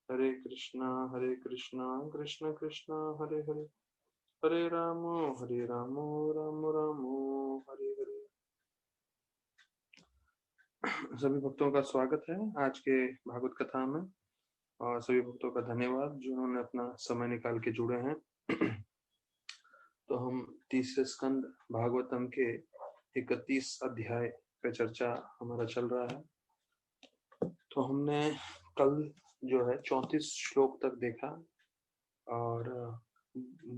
हरे कृष्णा कृष्ण कृष्ण हरे हरे, हरे राम राम राम हरे हरे। सभी भक्तों का स्वागत है आज के भागवत कथा में, और सभी भक्तों का धन्यवाद जिन्होंने अपना समय निकाल के जुड़े हैं। तो हम तीसरे स्कंद भागवतम के 31 अध्याय पे चर्चा हमारा चल रहा है। तो हमने कल जो है 34 श्लोक तक देखा, और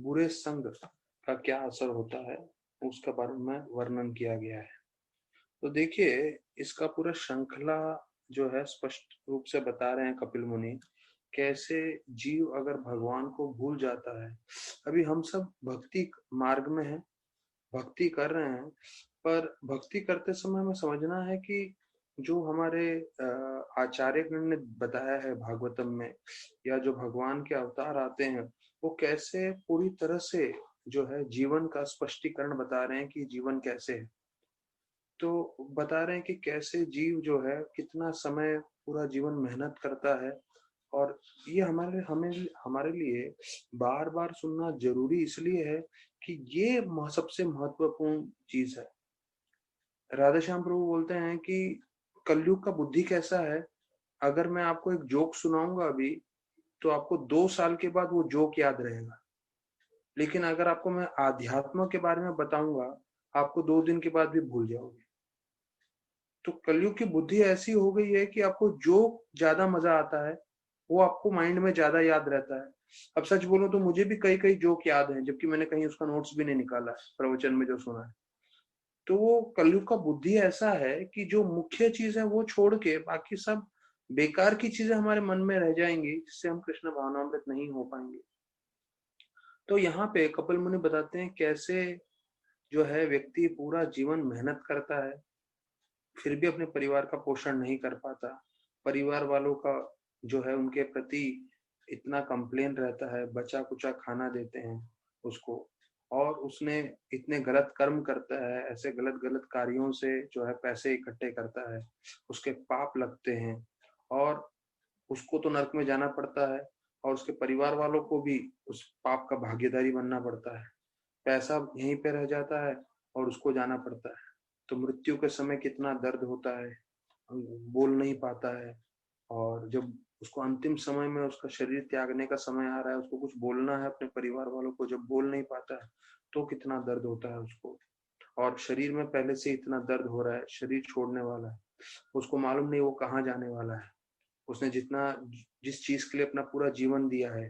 बुरे संग का क्या असर होता है उसका बारे में वर्णन किया गया है। तो देखिए, इसका पूरा श्रृंखला जो है स्पष्ट रूप से बता रहे हैं कपिल मुनि, कैसे जीव अगर भगवान को भूल जाता है। अभी हम सब भक्ति मार्ग में हैं, भक्ति कर रहे हैं, पर भक्ति करते समय हमें समझना है कि जो हमारे आचार्यगण ने बताया है भागवतम में, या जो भगवान के अवतार आते हैं, वो कैसे पूरी तरह से जो है जीवन का स्पष्टीकरण बता रहे हैं कि जीवन कैसे है। तो बता रहे हैं कि कैसे जीव जो है कितना समय पूरा जीवन मेहनत करता है, और ये हमारे लिए बार बार सुनना जरूरी इसलिए है कि ये सबसे महत्वपूर्ण चीज है। राधेश्याम प्रभु बोलते हैं कि कलयुग का बुद्धि कैसा है, अगर मैं आपको एक जोक सुनाऊंगा अभी, तो आपको 2 साल के बाद वो जोक याद रहेगा, लेकिन अगर आपको मैं आध्यात्म के बारे में बताऊंगा, आपको 2 दिन के बाद भी भूल जाओगे। तो कलयुग की बुद्धि ऐसी हो गई है कि आपको जो ज्यादा मजा आता है वो आपको माइंड में ज्यादा याद रहता है। अब सच बोलूं तो मुझे भी कई कई जोक याद हैं, जबकि मैंने कहीं उसका नोट्स भी नहीं निकाला है, प्रवचन में जो सुना है। तो वो कलयुग का बुद्धि ऐसा है कि जो मुख्य चीज है वो छोड़ के बाकी सब बेकार की चीजें हमारे मन में रह जाएंगी, जिससे हम कृष्ण भावनामृत नहीं हो पाएंगे। तो यहाँ पे कपिल मुनि बताते हैं कैसे जो है व्यक्ति पूरा जीवन मेहनत करता है, फिर भी अपने परिवार का पोषण नहीं कर पाता। परिवार वालों का जो है उनके प्रति इतना कंप्लेन रहता है, बचा कुचा खाना देते हैं उसको, और उसने इतने गलत कर्म करता है, ऐसे गलत गलत कार्यों से जो है पैसे इकट्ठे करता है, उसके पाप लगते हैं, और उसको तो नरक में जाना पड़ता है, और उसके परिवार वालों को भी उस पाप का भागीदारी बनना पड़ता है। पैसा यहीं पे रह जाता है और उसको जाना पड़ता है। तो मृत्यु के समय कितना दर्द होता है, बोल नहीं पाता है, और जब उसको अंतिम समय में उसका शरीर त्यागने का समय आ रहा है, उसको कुछ बोलना है अपने परिवार वालों को, जब बोल नहीं पाता है तो कितना दर्द होता है उसको। और शरीर में पहले से इतना दर्द हो रहा है, शरीर छोड़ने वाला है, उसको मालूम नहीं वो कहाँ जाने वाला है। उसने जिस चीज के लिए अपना पूरा जीवन दिया है,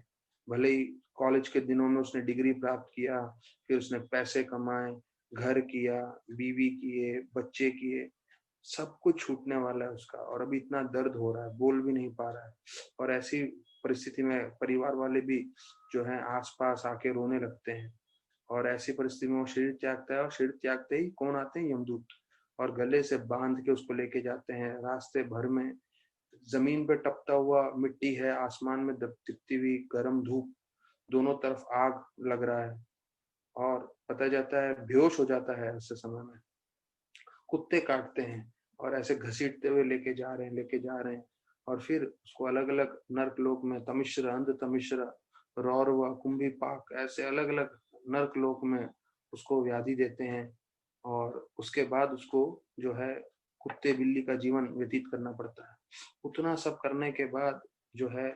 भले ही कॉलेज के दिनों में उसने डिग्री प्राप्त किया, फिर उसने पैसे कमाए, घर किया, बीवी किए, बच्चे किए, सब कुछ छूटने वाला है उसका, और अभी इतना दर्द हो रहा है, बोल भी नहीं पा रहा है। और ऐसी परिस्थिति में परिवार वाले भी जो है आसपास आके रोने लगते हैं, और ऐसी परिस्थिति में वो शरीर त्यागता है, और शरीर त्यागते ही कौन आते हैं? यमदूत, और गले से बांध के उसको लेके जाते हैं। रास्ते भर में जमीन पे टपता हुआ मिट्टी है, आसमान में दिखती हुई गर्म धूप, दोनों तरफ आग लग रहा है, और पता जाता है बेहोश हो जाता है। ऐसे समय में कुत्ते काटते हैं, और ऐसे घसीटते हुए लेके जा रहे हैं, और फिर उसको अलग अलग नर्क लोक में, तमिश्र, अंध तमिश्र, रौरव, कुंभी पाक, ऐसे अलग अलग नर्क लोक में उसको व्याधि देते हैं, और उसके बाद उसको जो है कुत्ते बिल्ली का जीवन व्यतीत करना पड़ता है। उतना सब करने के बाद जो है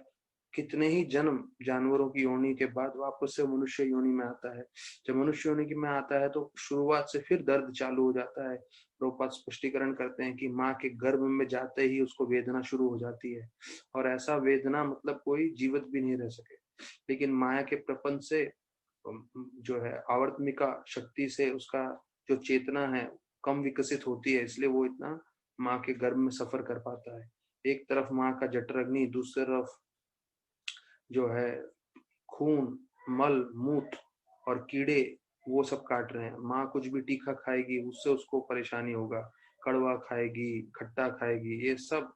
कितने ही जन्म जानवरों की योनि के बाद वापस से मनुष्य योनि में आता है। जब मनुष्य योनि में आता है तो शुरुआत से फिर दर्द चालू हो जाता है। प्रभुपाद स्पष्टीकरण करते हैं कि माँ के गर्भ में जाते ही उसको वेदना शुरू हो जाती है, और ऐसा वेदना मतलब कोई जीवित भी नहीं रह सके। लेकिन माया के प्रपंच से जो है आवर्तमिका शक्ति से उसका जो चेतना है कम विकसित होती है, इसलिए वो इतना माँ के गर्भ में सफर कर पाता है। एक तरफ माँ का जठर अग्नि, दूसरी तरफ जो है खून, मल, मूत्र और कीड़े वो सब काट रहे हैं। माँ कुछ भी तीखा खाएगी उससे उसको परेशानी होगा, कड़वा खाएगी, खट्टा खाएगी, ये सब,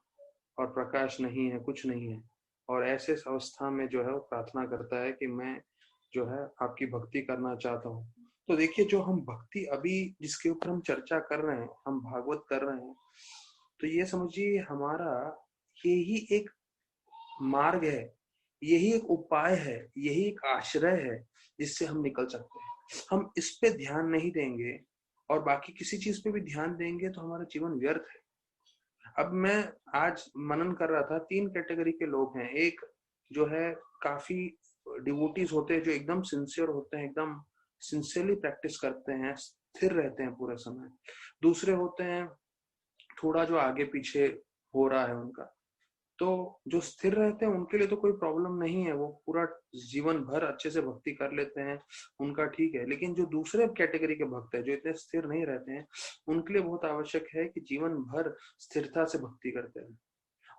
और प्रकाश नहीं है, कुछ नहीं है। और ऐसे अवस्था में जो है वो प्रार्थना करता है कि मैं जो है आपकी भक्ति करना चाहता हूँ। तो देखिए, जो हम भक्ति अभी जिसके ऊपर हम चर्चा कर रहे हैं, हम भागवत कर रहे हैं, तो ये समझिए हमारा ये ही एक मार्ग है, यही एक उपाय है, यही एक आश्रय है जिससे हम निकल सकते हैं। हम इस पे ध्यान नहीं देंगे और बाकी किसी चीज पे भी ध्यान देंगे तो हमारा जीवन व्यर्थ है। अब मैं आज मनन कर रहा था, 3 कैटेगरी के लोग हैं। एक जो है काफी डिवोटीज होते हैं जो एकदम सिंसियर होते हैं, एकदम सिंसियरली प्रैक्टिस करते हैं, स्थिर रहते हैं पूरे समय। दूसरे होते हैं थोड़ा जो आगे पीछे हो रहा है उनका। तो जो स्थिर रहते हैं उनके लिए तो कोई प्रॉब्लम नहीं है, वो पूरा जीवन भर अच्छे से भक्ति कर लेते हैं, उनका ठीक है। लेकिन जो दूसरे कैटेगरी के भक्त है जो इतने स्थिर नहीं रहते हैं, उनके लिए बहुत आवश्यक है कि जीवन भर स्थिरता से भक्ति करते हैं।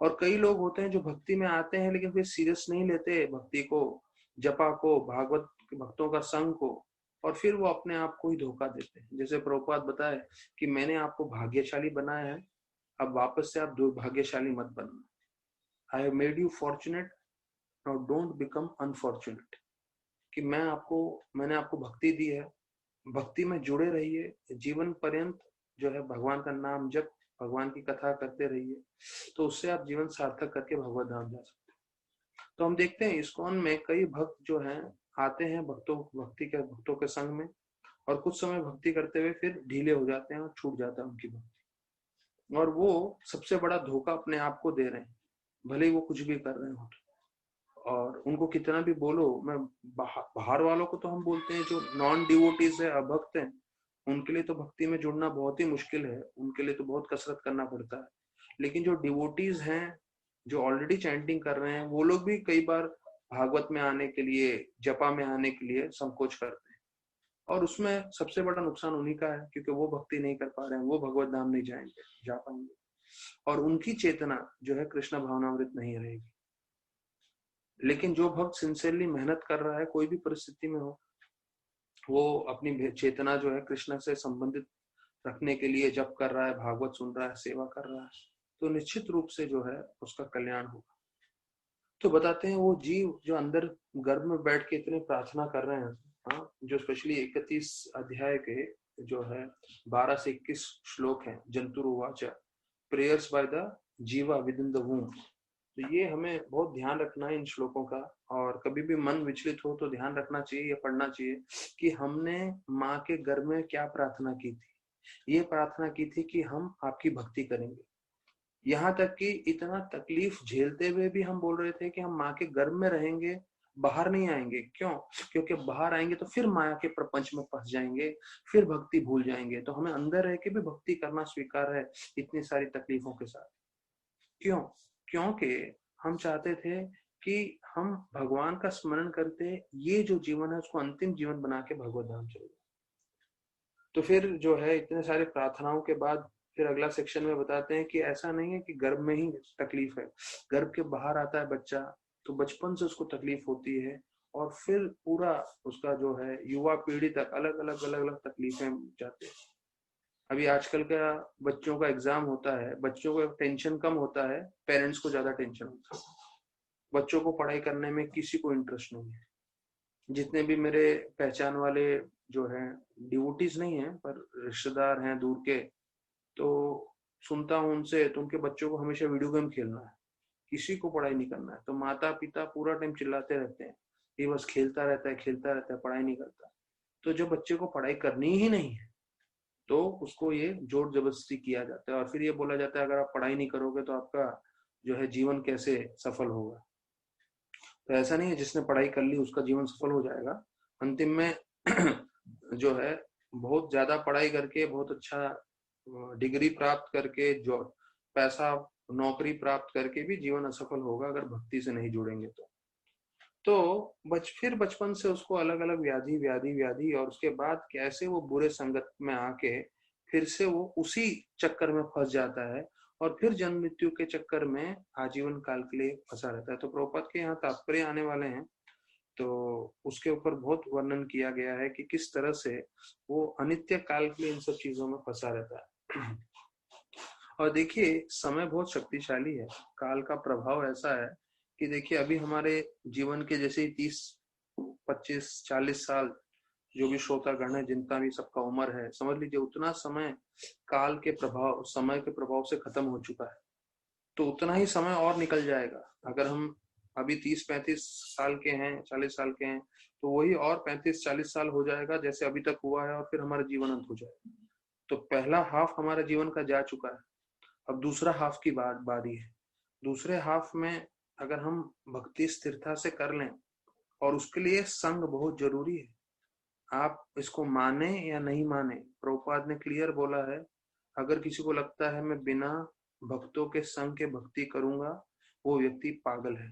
और कई लोग होते हैं जो भक्ति में आते हैं लेकिन फिर सीरियस नहीं लेते भक्ति को, जपा को, भागवत भक्तों का संग को, और फिर वो अपने आप को ही धोखा देते हैं। जैसे प्रभुपाद बताए कि मैंने आपको भाग्यशाली बनाया है, अब वापस से आप दुर्भाग्यशाली मत बनना। I have made you fortunate, now don't become unfortunate। कि मैंने आपको भक्ति दी है, भक्ति में जुड़े रहिए, जीवन पर्यंत जो है भगवान का नाम जप, भगवान की कथा करते रहिए, तो उससे आप जीवन सार्थक करके भगवत धाम जा सकते हैं। तो हम देखते हैं इस्कॉन में कई भक्त जो हैं आते हैं भक्तों के संग में, और कुछ समय भक्ति करते हुए फिर ढीले हो जाते हैं और छूट जाता है उनकी भक्ति, और वो सबसे बड़ा धोखा अपने आप को दे रहे हैं, भले ही वो कुछ भी कर रहे हो। और उनको कितना भी बोलो, मैं बाहर वालों को तो हम बोलते हैं जो नॉन डिवोटीज है, अभक्त हैं, उनके लिए तो भक्ति में जुड़ना बहुत ही मुश्किल है, उनके लिए तो बहुत कसरत करना पड़ता है। लेकिन जो डिवोटीज हैं जो ऑलरेडी चैंटिंग कर रहे हैं, वो लोग भी कई बार भागवत में आने के लिए, जपा में आने के लिए संकोच करते हैं, और उसमें सबसे बड़ा नुकसान उन्हीं का है, क्योंकि वो भक्ति नहीं कर पा रहे हैं, वो भगवत धाम नहीं जा पाएंगे, और उनकी चेतना जो है कृष्ण भावनामृत नहीं रहेगी। लेकिन जो भक्त सिंसियरली मेहनत कर रहा है, कोई भी परिस्थिति में हो, वो अपनी चेतना जो है कृष्ण से संबंधित रखने के लिए जप कर रहा है, भागवत सुन रहा है, सेवा कर रहा है, तो निश्चित रूप से जो है उसका कल्याण होगा। तो बताते हैं वो जीव जो अंदर गर्भ में बैठ के इतने प्रार्थना कर रहे हैं, हाँ, जो स्पेशली 31 अध्याय के जो है 12 से 21 श्लोक हैं, जंतुरुवाच प्रेयर्स बाय द जीवा विद इन द वूम। तो ये हमें बहुत ध्यान रखना है इन श्लोकों का, और कभी भी मन विचलित हो तो ध्यान रखना चाहिए या पढ़ना चाहिए कि हमने माँ के गर्भ में क्या प्रार्थना की थी। ये प्रार्थना की थी कि हम आपकी भक्ति करेंगे, यहाँ तक कि इतना तकलीफ झेलते हुए भी हम बोल रहे थे कि हम माँ के गर्भ में रहेंगे, बाहर नहीं आएंगे। क्यों? क्योंकि बाहर आएंगे तो फिर माया के प्रपंच में फंस जाएंगे, फिर भक्ति भूल जाएंगे। तो हमें अंदर रह के भी भक्ति करना स्वीकार है इतनी सारी तकलीफों के साथ। क्यों? क्योंकि हम चाहते थे कि हम भगवान का स्मरण करते ये जो जीवन है उसको अंतिम जीवन बना के भगवत धाम चले। तो फिर जो है इतने सारे प्रार्थनाओं के बाद फिर अगला सेक्शन में बताते हैं कि ऐसा नहीं है कि गर्भ में ही तकलीफ है, गर्भ के बाहर आता है बच्चा तो बचपन से उसको तकलीफ होती है, और फिर पूरा उसका जो है युवा पीढ़ी तक अलग अलग तकलीफें जाते हैं। अभी आजकल का बच्चों का एग्जाम होता है, बच्चों को टेंशन कम होता है, पेरेंट्स को ज्यादा टेंशन होता है। बच्चों को पढ़ाई करने में किसी को इंटरेस्ट नहीं है। जितने भी मेरे पहचान वाले जो हैं डिवोटीज नहीं है पर रिश्तेदार हैं दूर के, तो सुनता हूँ उनसे, तो उनके बच्चों को हमेशा वीडियो गेम खेलना है, किसी को पढ़ाई नहीं करना है। तो माता पिता पूरा टाइम चिल्लाते रहते हैं, ये बस खेलता रहता है, पढ़ाई नहीं करता। तो जब बच्चे को पढ़ाई करनी ही नहीं है तो उसको ये जोर जबरदस्ती किया जाता है, और फिर ये बोला जाता है अगर आप पढ़ाई नहीं करोगे तो आपका जो है जीवन कैसे सफल होगा। तो ऐसा नहीं है जिसने पढ़ाई कर ली उसका जीवन सफल हो जाएगा। अंतिम में जो है बहुत ज्यादा पढ़ाई करके, बहुत अच्छा डिग्री प्राप्त करके, जो पैसा नौकरी प्राप्त करके भी जीवन असफल होगा अगर भक्ति से नहीं जुड़ेंगे तो फिर बचपन से उसको अलग अलग व्याधि व्याधि व्याधि, और उसके बाद कैसे वो बुरे संगत में आके फिर से वो उसी चक्कर में फंस जाता है, और फिर जन्म मृत्यु के चक्कर में आजीवन काल के लिए फंसा रहता है। तो प्रभुपाद के यहाँ तात्पर्य आने वाले हैं, तो उसके ऊपर बहुत वर्णन किया गया है कि किस तरह से वो अनित्य काल के लिए इन सब चीजों में फंसा रहता है। और देखिए समय बहुत शक्तिशाली है, काल का प्रभाव ऐसा है कि देखिए अभी हमारे जीवन के जैसे 30, 25, 40 साल जो भी श्रोतागण है, जिनका भी सबका उम्र है, समझ लीजिए उतना समय काल के प्रभाव, समय के प्रभाव से खत्म हो चुका है। तो उतना ही समय और निकल जाएगा अगर हम अभी 30-35 साल के हैं, 40 साल के हैं, तो वही और 35-40 साल हो जाएगा जैसे अभी तक हुआ है, और फिर हमारा जीवन अंत हो जाएगा। तो पहला हाफ हमारे जीवन का जा चुका है, अब दूसरा हाफ की बारी है। दूसरे हाफ में अगर हम भक्ति स्थिरता से कर लें, और उसके लिए संग बहुत जरूरी है। आप इसको माने या नहीं माने, प्रभुपाद ने क्लियर बोला है, अगर किसी को लगता है मैं बिना भक्तों के संग के भक्ति करूंगा, वो व्यक्ति पागल है।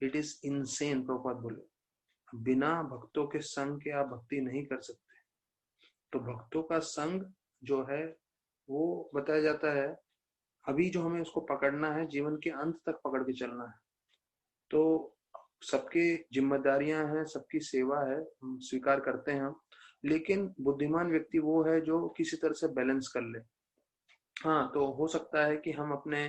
इट इज इनसेन, प्रभुपाद बोले। बिना भक्तों के संग के आप भक्ति नहीं कर सकते। तो भक्तों का संग जो है वो बताया जाता है, अभी जो हमें उसको पकड़ना है, जीवन के अंत तक पकड़ के चलना है। तो सबकी जिम्मेदारियां हैं, सबकी सेवा है, हम स्वीकार करते हैं हम, लेकिन बुद्धिमान व्यक्ति वो है जो किसी तरह से बैलेंस कर ले। हाँ, तो हो सकता है कि हम अपने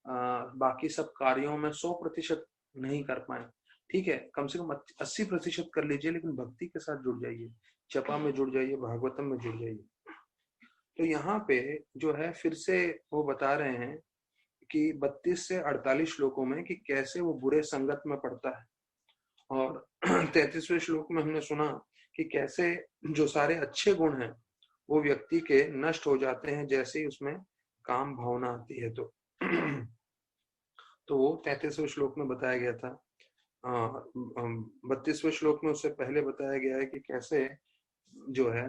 बाकी सब कार्यों में 100% नहीं कर पाए, ठीक है, कम से कम 80% कर लीजिए, लेकिन भक्ति के साथ जुड़ जाइए, जपा में जुड़ जाइए, भागवतम में जुड़ जाइए। तो यहाँ पे जो है फिर से वो बता रहे हैं कि 32 से 48 श्लोकों में कि कैसे वो बुरे संगत में पड़ता है, और 33वें श्लोक में हमने सुना कि कैसे जो सारे अच्छे गुण हैं वो व्यक्ति के नष्ट हो जाते हैं जैसे ही उसमें काम भावना आती है। तो वो 33वें श्लोक में बताया गया था। 32वें श्लोक में उससे पहले बताया गया है कि कैसे जो है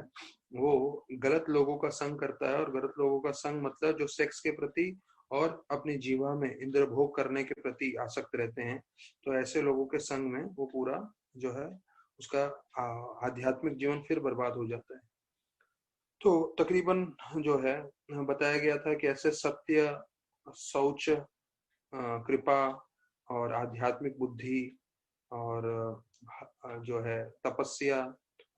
वो गलत लोगों का संग करता है, और गलत लोगों का संग मतलब जो सेक्स के प्रति और अपनी जीवा में इंद्र भोग करने के प्रति आसक्त रहते हैं, तो ऐसे लोगों के संग में वो पूरा जो है उसका आध्यात्मिक जीवन फिर बर्बाद हो जाता है। तो तकरीबन जो है बताया गया था कि ऐसे सत्य, शौच, कृपा और आध्यात्मिक बुद्धि और जो है तपस्या,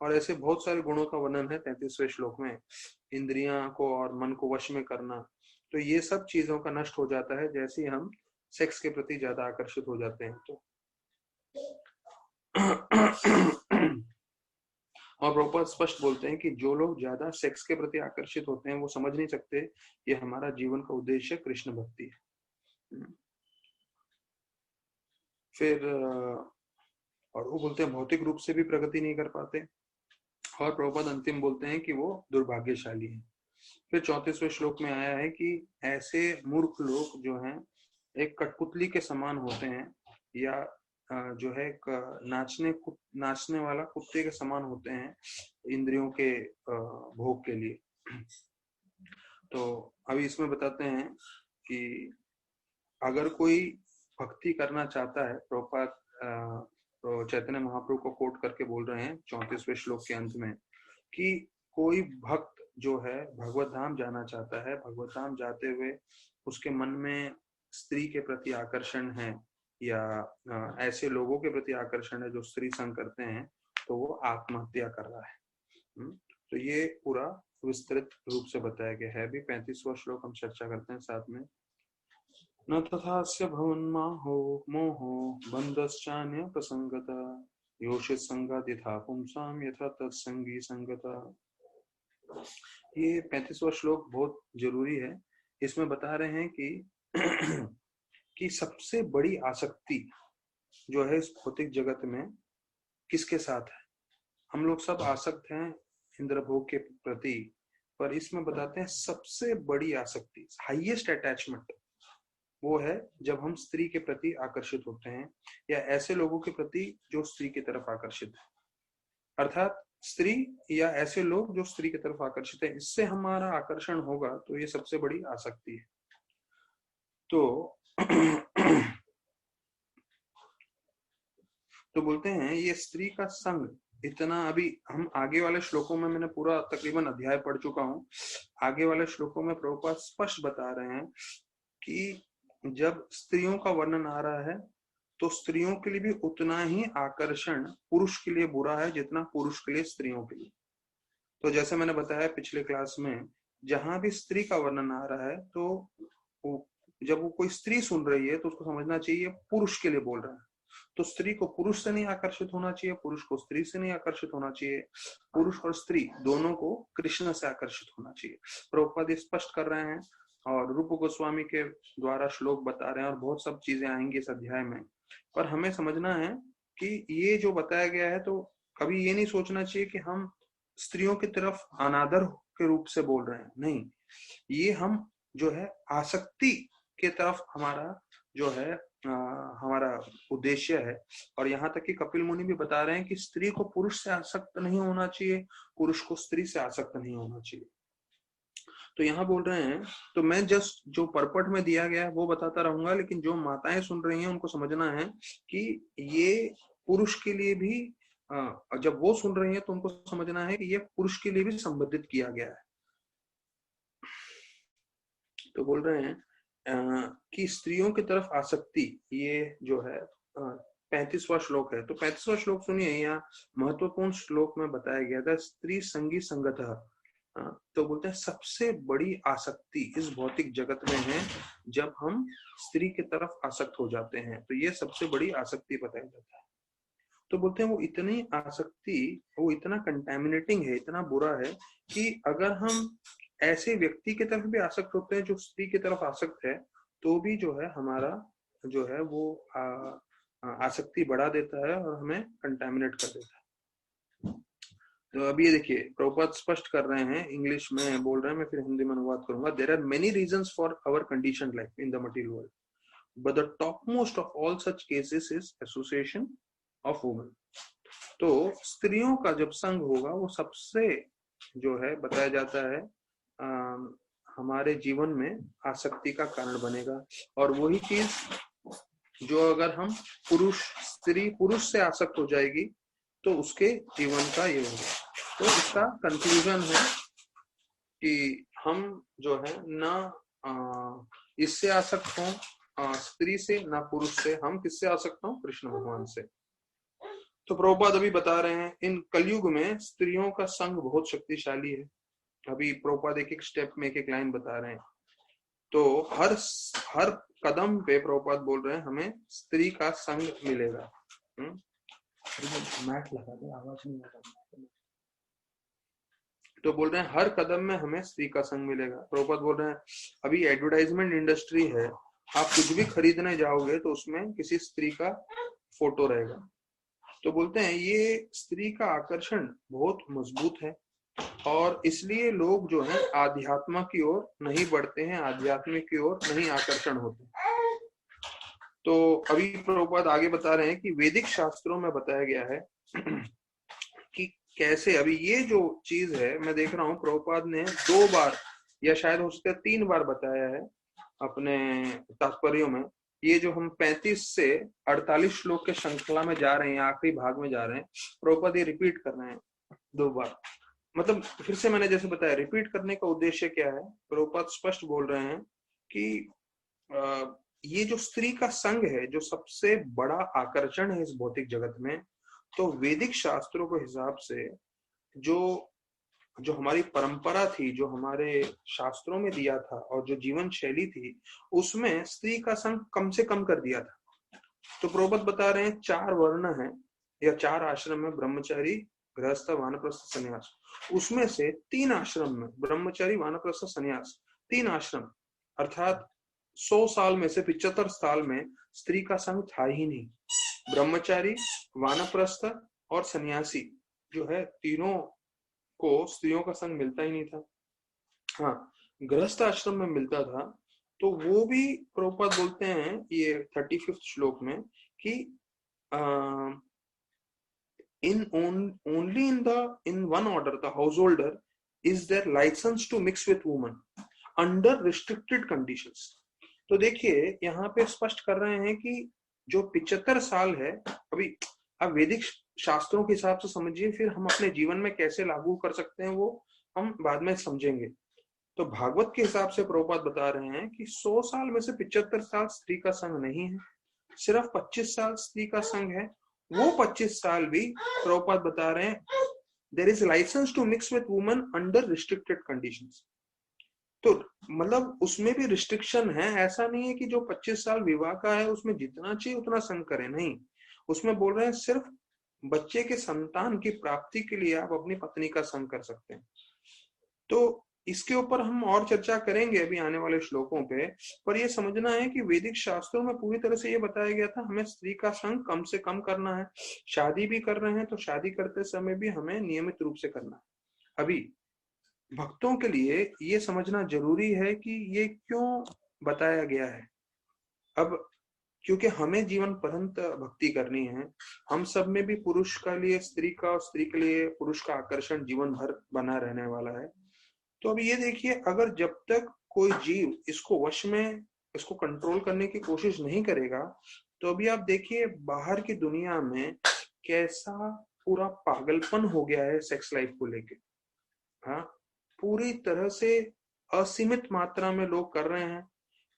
और ऐसे बहुत सारे गुणों का वर्णन है 33वें श्लोक में। इंद्रियां को और मन को वश में करना, तो ये सब चीजों का नष्ट हो जाता है जैसे ही हम सेक्स के प्रति ज्यादा आकर्षित हो जाते हैं। तो और प्रभुपाद स्पष्ट बोलते हैं कि जो लोग ज्यादा सेक्स के प्रति आकर्षित होते हैं वो समझ नहीं सकते कि हमारा जीवन का उद्देश्य कृष्ण भक्ति है। फिर और वो बोलते हैं भौतिक रूप से भी प्रगति नहीं कर पाते, और प्रभुपाद अंतिम बोलते हैं कि वो दुर्भाग्यशाली है। फिर 34वें श्लोक में आया है कि ऐसे मूर्ख लोग जो हैं एक कठपुतली के समान होते हैं, या जो है नाचने वाला कुत्ते के समान होते हैं इंद्रियों के भोग के लिए। तो अभी इसमें बताते हैं कि अगर कोई भक्ति करना चाहता है, प्रभुपाद तो चैतन्य महाप्रभु को कोट करके बोल रहे हैं 34वें श्लोक के अंत में कि कोई भक्त जो है भगवत धाम जाना चाहता है, भगवत धाम जाते हुए उसके मन में स्त्री के प्रति आकर्षण है, या ऐसे लोगों के प्रति आकर्षण है जो स्त्री संग करते हैं, तो वो आत्महत्या कर रहा है। तो ये पूरा विस्तृत रूप से बताया गया है। अभी 35वां श्लोक हम चर्चा करते हैं साथ में। न तथास्य भवन्माहो मोहो बन्धश्चान्य प्रसंगता योषित संगात यथा पुंसाम यथा तत्संगी संगता। ये 35वां श्लोक बहुत जरूरी है। इसमें बता रहे हैं कि कि सबसे बड़ी आसक्ति जो है इस भौतिक जगत में किसके साथ है। हम लोग सब आसक्त हैं इंद्र भोग के प्रति, पर इसमें बताते हैं सबसे बड़ी आसक्ति, हाईएस्ट अटैचमेंट वो है जब हम स्त्री के प्रति आकर्षित होते हैं, या ऐसे लोगों के प्रति जो स्त्री की तरफ आकर्षित है, अर्थात स्त्री या ऐसे लोग जो स्त्री की तरफ आकर्षित है, इससे हमारा आकर्षण होगा, तो ये सबसे बड़ी आसक्ति है। तो बोलते हैं ये स्त्री का संग इतना, अभी हम आगे वाले श्लोकों में, मैंने पूरा तकरीबन अध्याय पढ़ चुका हूं, आगे वाले श्लोकों में प्रभुपाद स्पष्ट बता रहे हैं कि जब स्त्रियों का वर्णन आ रहा है तो स्त्रियों के लिए भी उतना ही आकर्षण पुरुष के लिए बुरा है जितना पुरुष के लिए स्त्रियों के लिए। तो जैसे मैंने बताया पिछले क्लास में, जहां भी स्त्री का वर्णन आ रहा है तो जब वो कोई स्त्री सुन रही है तो उसको समझना चाहिए पुरुष के लिए बोल रहा है। तो स्त्री को पुरुष से नहीं आकर्षित होना चाहिए, पुरुष को स्त्री से नहीं आकर्षित होना चाहिए, पुरुष और स्त्री दोनों को कृष्ण से आकर्षित होना चाहिए। प्रभुपाद स्पष्ट कर रहे हैं, और रूप गोस्वामी के द्वारा श्लोक बता रहे हैं, और बहुत सब चीजें आएंगी इस अध्याय में पर हमें समझना है कि ये जो बताया गया है, तो कभी ये नहीं सोचना चाहिए कि हम स्त्रियों की तरफ अनादर के रूप से बोल रहे हैं, नहीं, ये हम जो है आसक्ति के तरफ हमारा जो है हमारा उद्देश्य है। और यहाँ तक कि कपिल मुनि भी बता रहे हैं कि स्त्री को पुरुष से आसक्त नहीं होना चाहिए, पुरुष को स्त्री से आसक्त नहीं होना चाहिए। तो यहाँ बोल रहे हैं, तो मैं जस्ट जो परपट में दिया गया है वो बताता रहूंगा, लेकिन जो माताएं सुन रही हैं उनको समझना है कि ये पुरुष के लिए भी, जब वो सुन रही हैं तो उनको समझना है कि ये पुरुष के लिए भी संबोधित किया गया है। तो बोल रहे हैं कि स्त्रियों की तरफ आसक्ति, ये जो है 35वां श्लोक है। तो 35वां श्लोक सुनिए, यहाँ महत्वपूर्ण श्लोक में बताया गया था, स्त्री संगी संगतः। तो बोलते हैं सबसे बड़ी आसक्ति इस भौतिक जगत में है जब हम स्त्री की तरफ आसक्त हो जाते हैं, तो ये सबसे बड़ी आसक्ति बताया जाता है। तो बोलते हैं वो इतनी आसक्ति, वो इतना कंटेमिनेटिंग है, इतना बुरा है कि अगर हम ऐसे व्यक्ति की तरफ भी आसक्त होते हैं जो स्त्री की तरफ आसक्त है, तो भी जो है हमारा जो है वो आसक्ति बढ़ा देता है और हमें कंटेमिनेट कर देता है। तो अभी ये देखिए, प्रभुपाद स्पष्ट कर रहे हैं, इंग्लिश में बोल रहे हैं, मैं फिर हिंदी में अनुवाद करूंगा। There are many reasons for our condition life in the material world, but the top most of all such cases is association of women. तो स्त्रियों का जब संग होगा वो सबसे जो है बताया जाता है हमारे जीवन में आसक्ति का कारण बनेगा। और वही चीज जो अगर हम स्त्री पुरुष से आसक्त हो जाएगी तो उसके जीवन का ये होगा। तो इसका कंक्लूजन है कि हम जो है ना इससे आसक्त हों स्त्री से, ना पुरुष से। हम किससे आसक्त हों? कृष्ण भगवान से। तो प्रभुपाद अभी बता रहे हैं इन कलयुग में स्त्रियों का संग बहुत शक्तिशाली है। अभी प्रभुपाद एक एक स्टेप में एक एक लाइन बता रहे हैं। तो हर कदम पे प्रभुपाद बोल रहे हैं हमें स्त्री का संग मिलेगा। मैट लगा दे, आवाज नहीं आ रहा। तो बोल रहे हैं हर कदम में हमें स्त्री का संग मिलेगा। प्रभुपाद बोल रहे हैं अभी एडवर्टाइजमेंट इंडस्ट्री है, आप कुछ भी खरीदने जाओगे तो उसमें किसी स्त्री का फोटो रहेगा। तो बोलते हैं ये स्त्री का आकर्षण बहुत मजबूत है और इसलिए लोग जो है आध्यात्म की ओर नहीं बढ़ते हैं, आध्यात्मिक की ओर नहीं आकर्षण होते। तो अभी प्रभुपाद आगे बता रहे हैं कि वैदिक शास्त्रों में बताया गया है कि कैसे, अभी ये जो चीज है मैं देख रहा हूँ प्रभुपाद ने 2 बार या शायद हो सकता है 3 बार बताया है अपने तात्पर्यों में। ये जो हम 35 से 48 श्लोक के श्रृंखला में जा रहे हैं, आखिरी भाग में जा रहे हैं, प्रभुपाद ये रिपीट कर रहे हैं 2 बार। मतलब फिर से मैंने जैसे बताया, रिपीट करने का उद्देश्य क्या है? प्रभुपाद स्पष्ट बोल रहे हैं कि ये जो स्त्री का संग है जो सबसे बड़ा आकर्षण है इस भौतिक जगत में, तो वैदिक शास्त्रों के हिसाब से जो हमारी परंपरा थी, जो हमारे शास्त्रों में दिया था और जो जीवन शैली थी, उसमें स्त्री का संग कम से कम कर दिया था। तो प्रभुपाद बता रहे हैं 4 वर्ण हैं या 4 आश्रम में, ब्रह्मचारी, गृहस्थ, वानप्रस्थ, संन्यास। उसमें से 3 आश्रम में, ब्रह्मचारी, वानप्रस्थ, संन्यास, 3 आश्रम, अर्थात 100 साल में से 75 साल में स्त्री का संग था ही नहीं। ब्रह्मचारी, वानप्रस्थ और सन्यासी जो है, तीनों को स्त्रियों का संग मिलता ही नहीं था। हाँ, गृहस्थ आश्रम में मिलता था, तो वो भी प्रभुपाद बोलते हैं ये 35th श्लोक में कि in one order the householder is their license to mix with women under restricted conditions। तो देखिए यहाँ पे स्पष्ट कर रहे हैं कि जो 75 साल है, अभी अब वैदिक शास्त्रों के हिसाब से समझिए, फिर हम अपने जीवन में कैसे लागू कर सकते हैं वो हम बाद में समझेंगे। तो भागवत के हिसाब से प्रभुपाद बता रहे हैं कि 100 साल में से 75 साल स्त्री का संग नहीं है, सिर्फ 25 साल स्त्री का संग है। वो 25 साल भी प्रभुपाद बता रहे हैं there is licence to mix with women under restricted conditions. तो मतलब उसमें भी रिस्ट्रिक्शन है, ऐसा नहीं है कि जो 25 साल विवाह का है उसमें जितना चाहिए उतना संग करें, नहीं। उसमें बोल रहे हैं सिर्फ बच्चे के संतान की प्राप्ति के लिए आप अपनी पत्नी का संग कर सकते हैं। तो इसके ऊपर हम और चर्चा करेंगे अभी आने वाले श्लोकों पे। पर यह समझना है कि वैदिक शास्त्रों में पूरी तरह से ये बताया गया था हमें स्त्री का संग कम से कम करना है। शादी भी कर रहे हैं तो शादी करते समय भी हमें नियमित रूप से करना है। अभी भक्तों के लिए ये समझना जरूरी है कि ये क्यों बताया गया है। अब क्योंकि हमें जीवन पर्यंत भक्ति करनी है, हम सब में भी पुरुष का लिए स्त्री का और स्त्री के लिए पुरुष का आकर्षण जीवन भर बना रहने वाला है। तो अब ये देखिए, अगर जब तक कोई जीव इसको वश में, इसको कंट्रोल करने की कोशिश नहीं करेगा, तो अभी आप देखिए बाहर की दुनिया में कैसा पूरा पागलपन हो गया है सेक्स लाइफ को लेके। हाँ, पूरी तरह से असीमित मात्रा में लोग कर रहे हैं,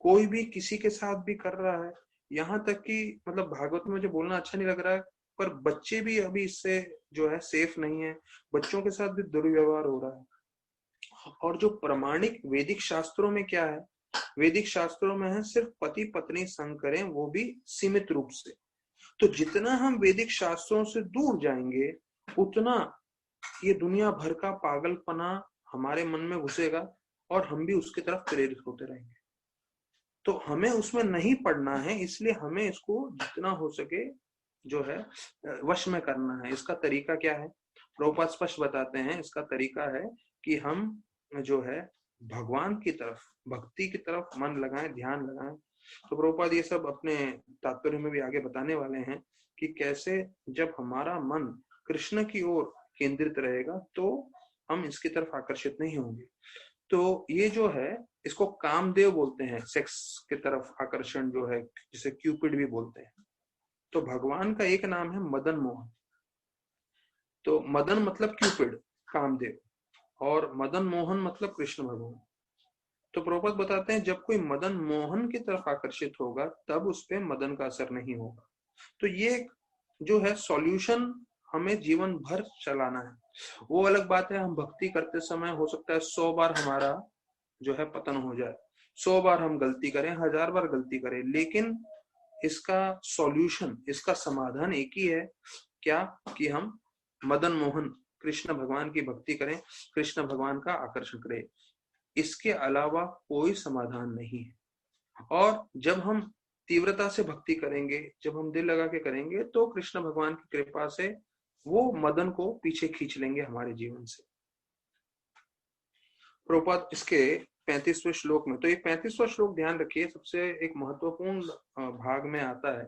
कोई भी किसी के साथ भी कर रहा है। यहाँ तक कि मतलब भागवत में मुझे बोलना अच्छा नहीं लग रहा है, पर बच्चे भी अभी इससे जो है सेफ नहीं है, बच्चों के साथ भी दुर्व्यवहार हो रहा है। और जो प्रमाणिक वैदिक शास्त्रों में क्या है, वैदिक शास्त्रों में है सिर्फ पति पत्नी संग करें, वो भी सीमित रूप से। तो जितना हम वैदिक शास्त्रों से दूर जाएंगे, उतना ये दुनिया भर का पागलपना हमारे मन में घुसेगा और हम भी उसकी तरफ प्रेरित होते रहेंगे। तो हमें उसमें नहीं पड़ना है, इसलिए हमें इसको जितना हो सके जो है वश में करना है। इसका तरीका क्या है, प्रभुपाद स्पष्ट बताते हैं। इसका तरीका है कि हम जो है भगवान की तरफ, भक्ति की तरफ मन लगाएं, ध्यान लगाएं। तो प्रभुपाद ये सब अपने तात्पर्य में भी आगे बताने वाले हैं कि कैसे जब हमारा मन कृष्ण की ओर केंद्रित रहेगा तो हम इसकी तरफ आकर्षित नहीं होंगे। तो ये जो है इसको कामदेव बोलते हैं, सेक्स की तरफ आकर्षण जो है, जिसे क्यूपिड भी बोलते हैं। तो भगवान का एक नाम है मदन मोहन। तो मदन मतलब क्यूपिड, कामदेव, और मदन मोहन मतलब कृष्ण भगवान। तो प्रभुपाद बताते हैं जब कोई मदन मोहन की तरफ आकर्षित होगा तब उस पर मदन का असर नहीं होगा। तो ये जो है सॉल्यूशन हमें जीवन भर चलाना है। वो अलग बात है, हम भक्ति करते समय हो सकता है 100 बार हमारा जो है पतन हो जाए, 100 बार हम गलती करें, 1000 बार गलती करें, लेकिन इसका सॉल्यूशन, इसका समाधान एक ही है, क्या कि हम मदन मोहन कृष्ण भगवान की भक्ति करें, कृष्ण भगवान का आकर्षण करें। इसके अलावा कोई समाधान नहीं है। और जब हम तीव्रता से भक्ति करेंगे, जब हम दिल लगा के करेंगे, तो कृष्ण भगवान की कृपा से वो मदन को पीछे खींच लेंगे हमारे जीवन से। प्रभुपाद इसके 35वें श्लोक में, तो ये 35वां श्लोक ध्यान रखिए, सबसे एक महत्वपूर्ण भाग में आता है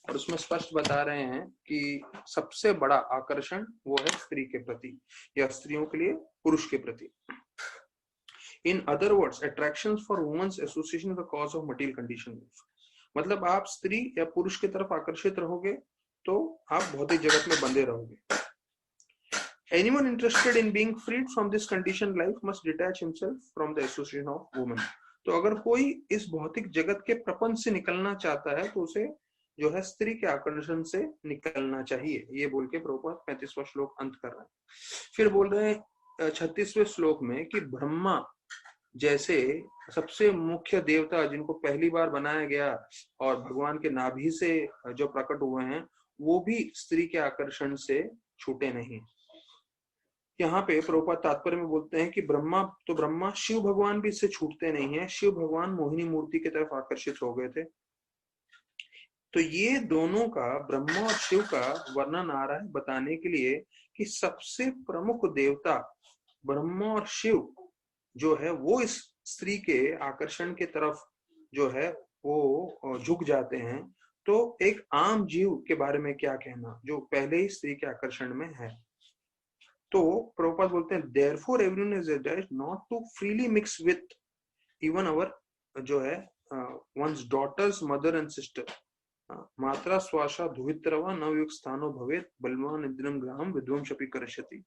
और उसमें स्पष्ट बता रहे हैं कि सबसे बड़ा आकर्षण वो है स्त्री के प्रति या स्त्रियों के लिए पुरुष के प्रति। In other words, attractions for women's association the cause of material condition. मतलब आप स्त्री या पुरुष की तरफ आकर्षित रहोगे तो आप भौतिक जगत में बंधे रहोगे। Anyone interested in being freed from this conditioned life must detach himself from the association of women. तो अगर कोई इस भौतिक जगत के प्रपंच से निकलना चाहता है तो उसे जो है स्त्री के आकर्षण से निकलना चाहिए। ये बोल के प्रभुपाद 35वां श्लोक अंत कर रहे हैं। फिर बोल रहे हैं 36वें श्लोक में कि ब्रह्मा जैसे सबसे मुख्य देवता जिनको पहली बार बनाया गया और भगवान के नाभि से जो प्रकट हुए हैं, वो भी स्त्री के आकर्षण से छूटे नहीं। यहाँ पे प्रभुपाद तात्पर्य में बोलते हैं कि ब्रह्मा शिव भगवान भी इससे छूटते नहीं है। शिव भगवान मोहिनी मूर्ति की तरफ आकर्षित हो गए थे। तो ये दोनों का, ब्रह्मा और शिव का वर्णन आ रहा है बताने के लिए कि सबसे प्रमुख देवता ब्रह्मा और शिव जो है वो इस स्त्री के आकर्षण के तरफ जो है वो झुक जाते हैं। तो एक आम जीव के बारे में क्या कहना जो पहले ही स्त्री के आकर्षण में है। तो प्रभुपाद बोलते हैं therefore everyone is advised not to freely mix with even our जो है one's daughter's mother and sister। मात्रा स्वाशा धुवित्रवा नवयुक्त स्थानो भवेत बलवान इंद्रम ग्राम विध्वम शपी करशति।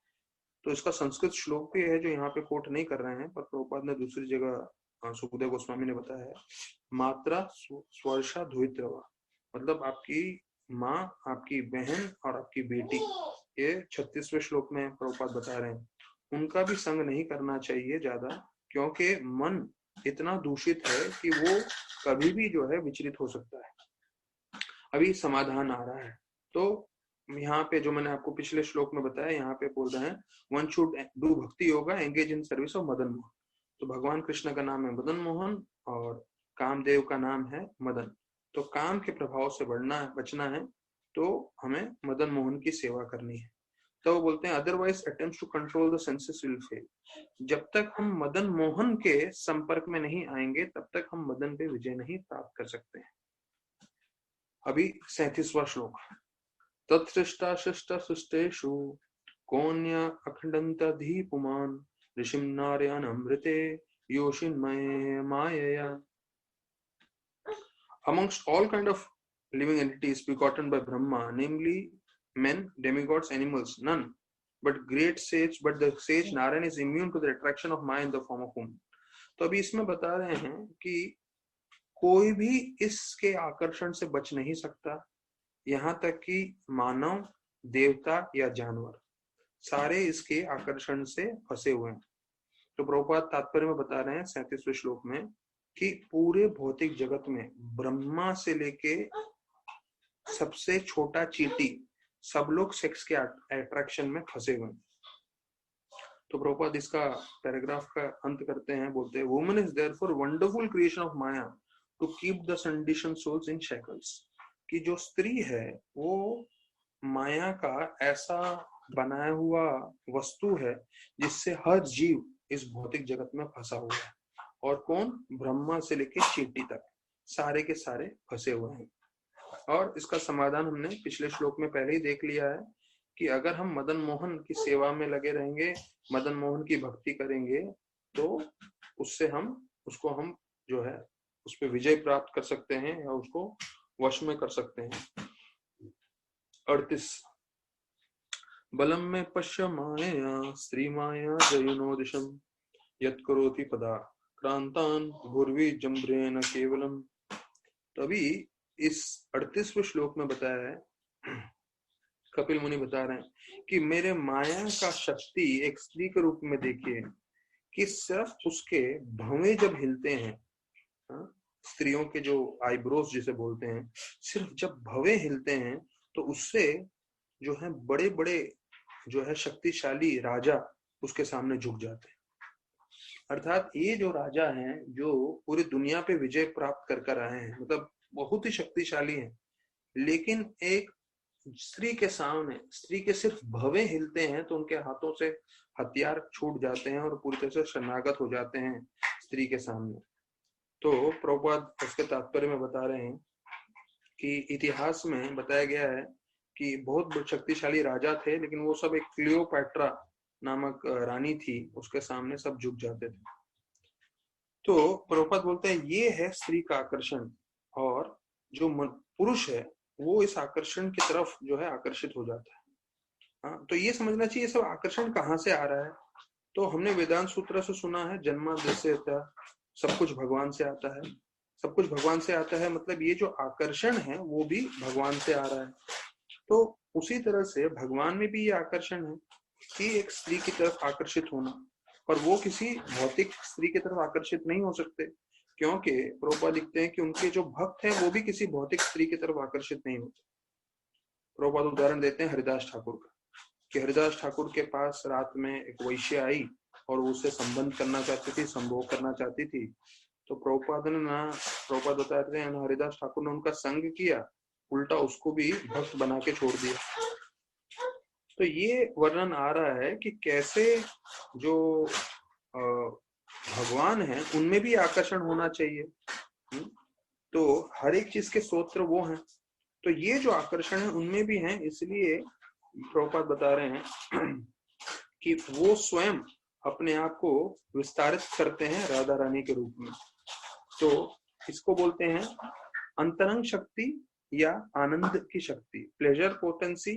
तो इसका संस्कृत श्लोक भी है जो यहाँ पे कोट नहीं कर रहे हैं, पर प्रभुपाद ने दूसरी जगह सुखदेव गोस्वामी ने बताया है। मात्रा स्वर्षा धुवित्रवा मतलब आपकी माँ, आपकी बहन और आपकी बेटी। ये 36वें श्लोक में प्रभुपाद बता रहे हैं उनका भी संग नहीं करना चाहिए ज्यादा, क्योंकि मन इतना दूषित है कि वो कभी भी जो है विचलित हो सकता है। अभी समाधान आ रहा है। तो यहाँ पे जो मैंने आपको पिछले श्लोक में बताया, यहाँ पे बोल रहे हैं वन शुड डू भक्ति yoga engage in service of Madan Mohan. तो भगवान कृष्ण का नाम है मदन मोहन और कामदेव का नाम है मदन। तो काम के प्रभाव से बचना है तो हमें मदन मोहन की सेवा करनी है। तो वो बोलते हैं otherwise attempts to control the senses will fail. जब तक हम मदन मोहन के संपर्क में नहीं आएंगे तब तक हम मदन पे विजय नहीं प्राप्त कर सकते हैं। अभी 37वां श्लोक। तत्सृष्टा शिष्टा शिष्टेषु कोन्या अखंडंतधि पुमान ऋषिम नारायण अमृते योषिन्मये मायया। Amongst all kind of living entities begotten by Brahma, namely men, demigods, animals, none but great sage, but the sage Narayan is immune to the attraction of Maya in the form of woman. तो अभी इसमें बता रहे हैं कि कोई भी इसके आकर्षण से बच नहीं सकता, यहाँ तक कि मानव, देवता या जानवर सारे इसके आकर्षण से फंसे हुए हैं। तो प्रभुपाद तात्पर्य में बता रहे हैं 37वें श्लोक में कि पूरे भौतिक जगत में ब्रह्मा से लेके सबसे छोटा चींटी सब लोग सेक्स के अट्रैक्शन में फंसे हुए हैं। तो प्रभुपाद इसका पैराग्राफ का अंत करते हैं, बोलते हैं woman is therefore wonderful creation of maya to keep the condition souls in shackles. कि जो स्त्री है वो माया का ऐसा बनाया हुआ वस्तु है जिससे हर जीव इस भौतिक जगत में फंसा हुआ है। और कौन? ब्रह्मा से लेके चींटी तक सारे के सारे फंसे हुए हैं। और इसका समाधान हमने पिछले श्लोक में पहले ही देख लिया है कि अगर हम मदन मोहन की सेवा में लगे रहेंगे, मदन मोहन की भक्ति करेंगे, तो उससे उसको हम जो है उस पर विजय प्राप्त कर सकते हैं या उसको वश में कर सकते हैं। 38 बलम में पश्य माया स्त्री माया जयुनोदिशम यत् करोति पदा क्रांतान भूर्वी जम्ब्रेन केवलम। तो अभी इस 38वें श्लोक में बताया है, कपिल मुनि बता रहे हैं कि मेरे माया का शक्ति एक स्त्री के रूप में देखिए कि सिर्फ उसके भवें जब हिलते हैं, स्त्रियों के जो आईब्रोज जिसे बोलते हैं, सिर्फ जब भवें हिलते हैं तो उससे जो है बड़े बड़े जो है शक्तिशाली राजा उसके सामने झुक जाते हैं। अर्थात ये जो राजा हैं जो पूरी दुनिया पे विजय प्राप्त कर कर आए हैं, मतलब बहुत ही शक्तिशाली हैं, लेकिन एक स्त्री के सामने स्त्री के सिर्फ भवें हिलते हैं तो उनके हाथों से हथियार छूट जाते हैं और पूरी तरह से शरणागत हो जाते हैं स्त्री के सामने। तो प्रभुपाद उसके तात्पर्य में बता रहे हैं कि इतिहास में बताया गया है कि बहुत शक्तिशाली राजा थे, लेकिन वो सब एक क्लियोपैट्रा नामक रानी थी, उसके सामने सब झुक जाते थे। तो प्रभुपाद बोलते हैं ये है स्त्री का आकर्षण, और जो पुरुष है वो इस आकर्षण की तरफ जो है आकर्षित हो जाता है। हाँ, तो ये समझना चाहिए सब आकर्षण कहाँ से आ रहा है। तो हमने वेदांत सूत्र से सुना है जन्माद्यस्य सब कुछ भगवान से आता है, सब कुछ भगवान से आता है, मतलब ये जो आकर्षण है वो भी भगवान से आ रहा है। तो उसी तरह से भगवान में भी ये आकर्षण है कि एक स्त्री की तरफ आकर्षित होना, पर वो किसी भौतिक स्त्री की तरफ आकर्षित नहीं हो सकते, क्योंकि प्रभुपाद लिखते हैं कि उनके जो भक्त हैं वो भी किसी भौतिक स्त्री की तरफ आकर्षित नहीं होते। प्रभुपाद उदाहरण देते हैं हरिदास ठाकुर का, कि हरिदास ठाकुर के पास रात में एक वैश्य आई और उससे संबंध करना चाहती थी, संभोग करना चाहती थी। तो प्रभुपाद बताते हैं हरिदास ठाकुर ने उनका संग किया, उल्टा उसको भी भक्त बना के छोड़ दिया। तो ये वर्णन आ रहा है कि कैसे जो भगवान है उनमें भी आकर्षण होना चाहिए। तो हर एक चीज के स्रोत वो हैं, तो ये जो आकर्षण है उनमें भी हैं। इसलिए प्रभुपाद बता रहे हैं कि वो स्वयं अपने आप को विस्तारित करते हैं राधा रानी के रूप में। तो इसको बोलते हैं अंतरंग शक्ति या आनंद की शक्ति, प्लेजर पोटेंसी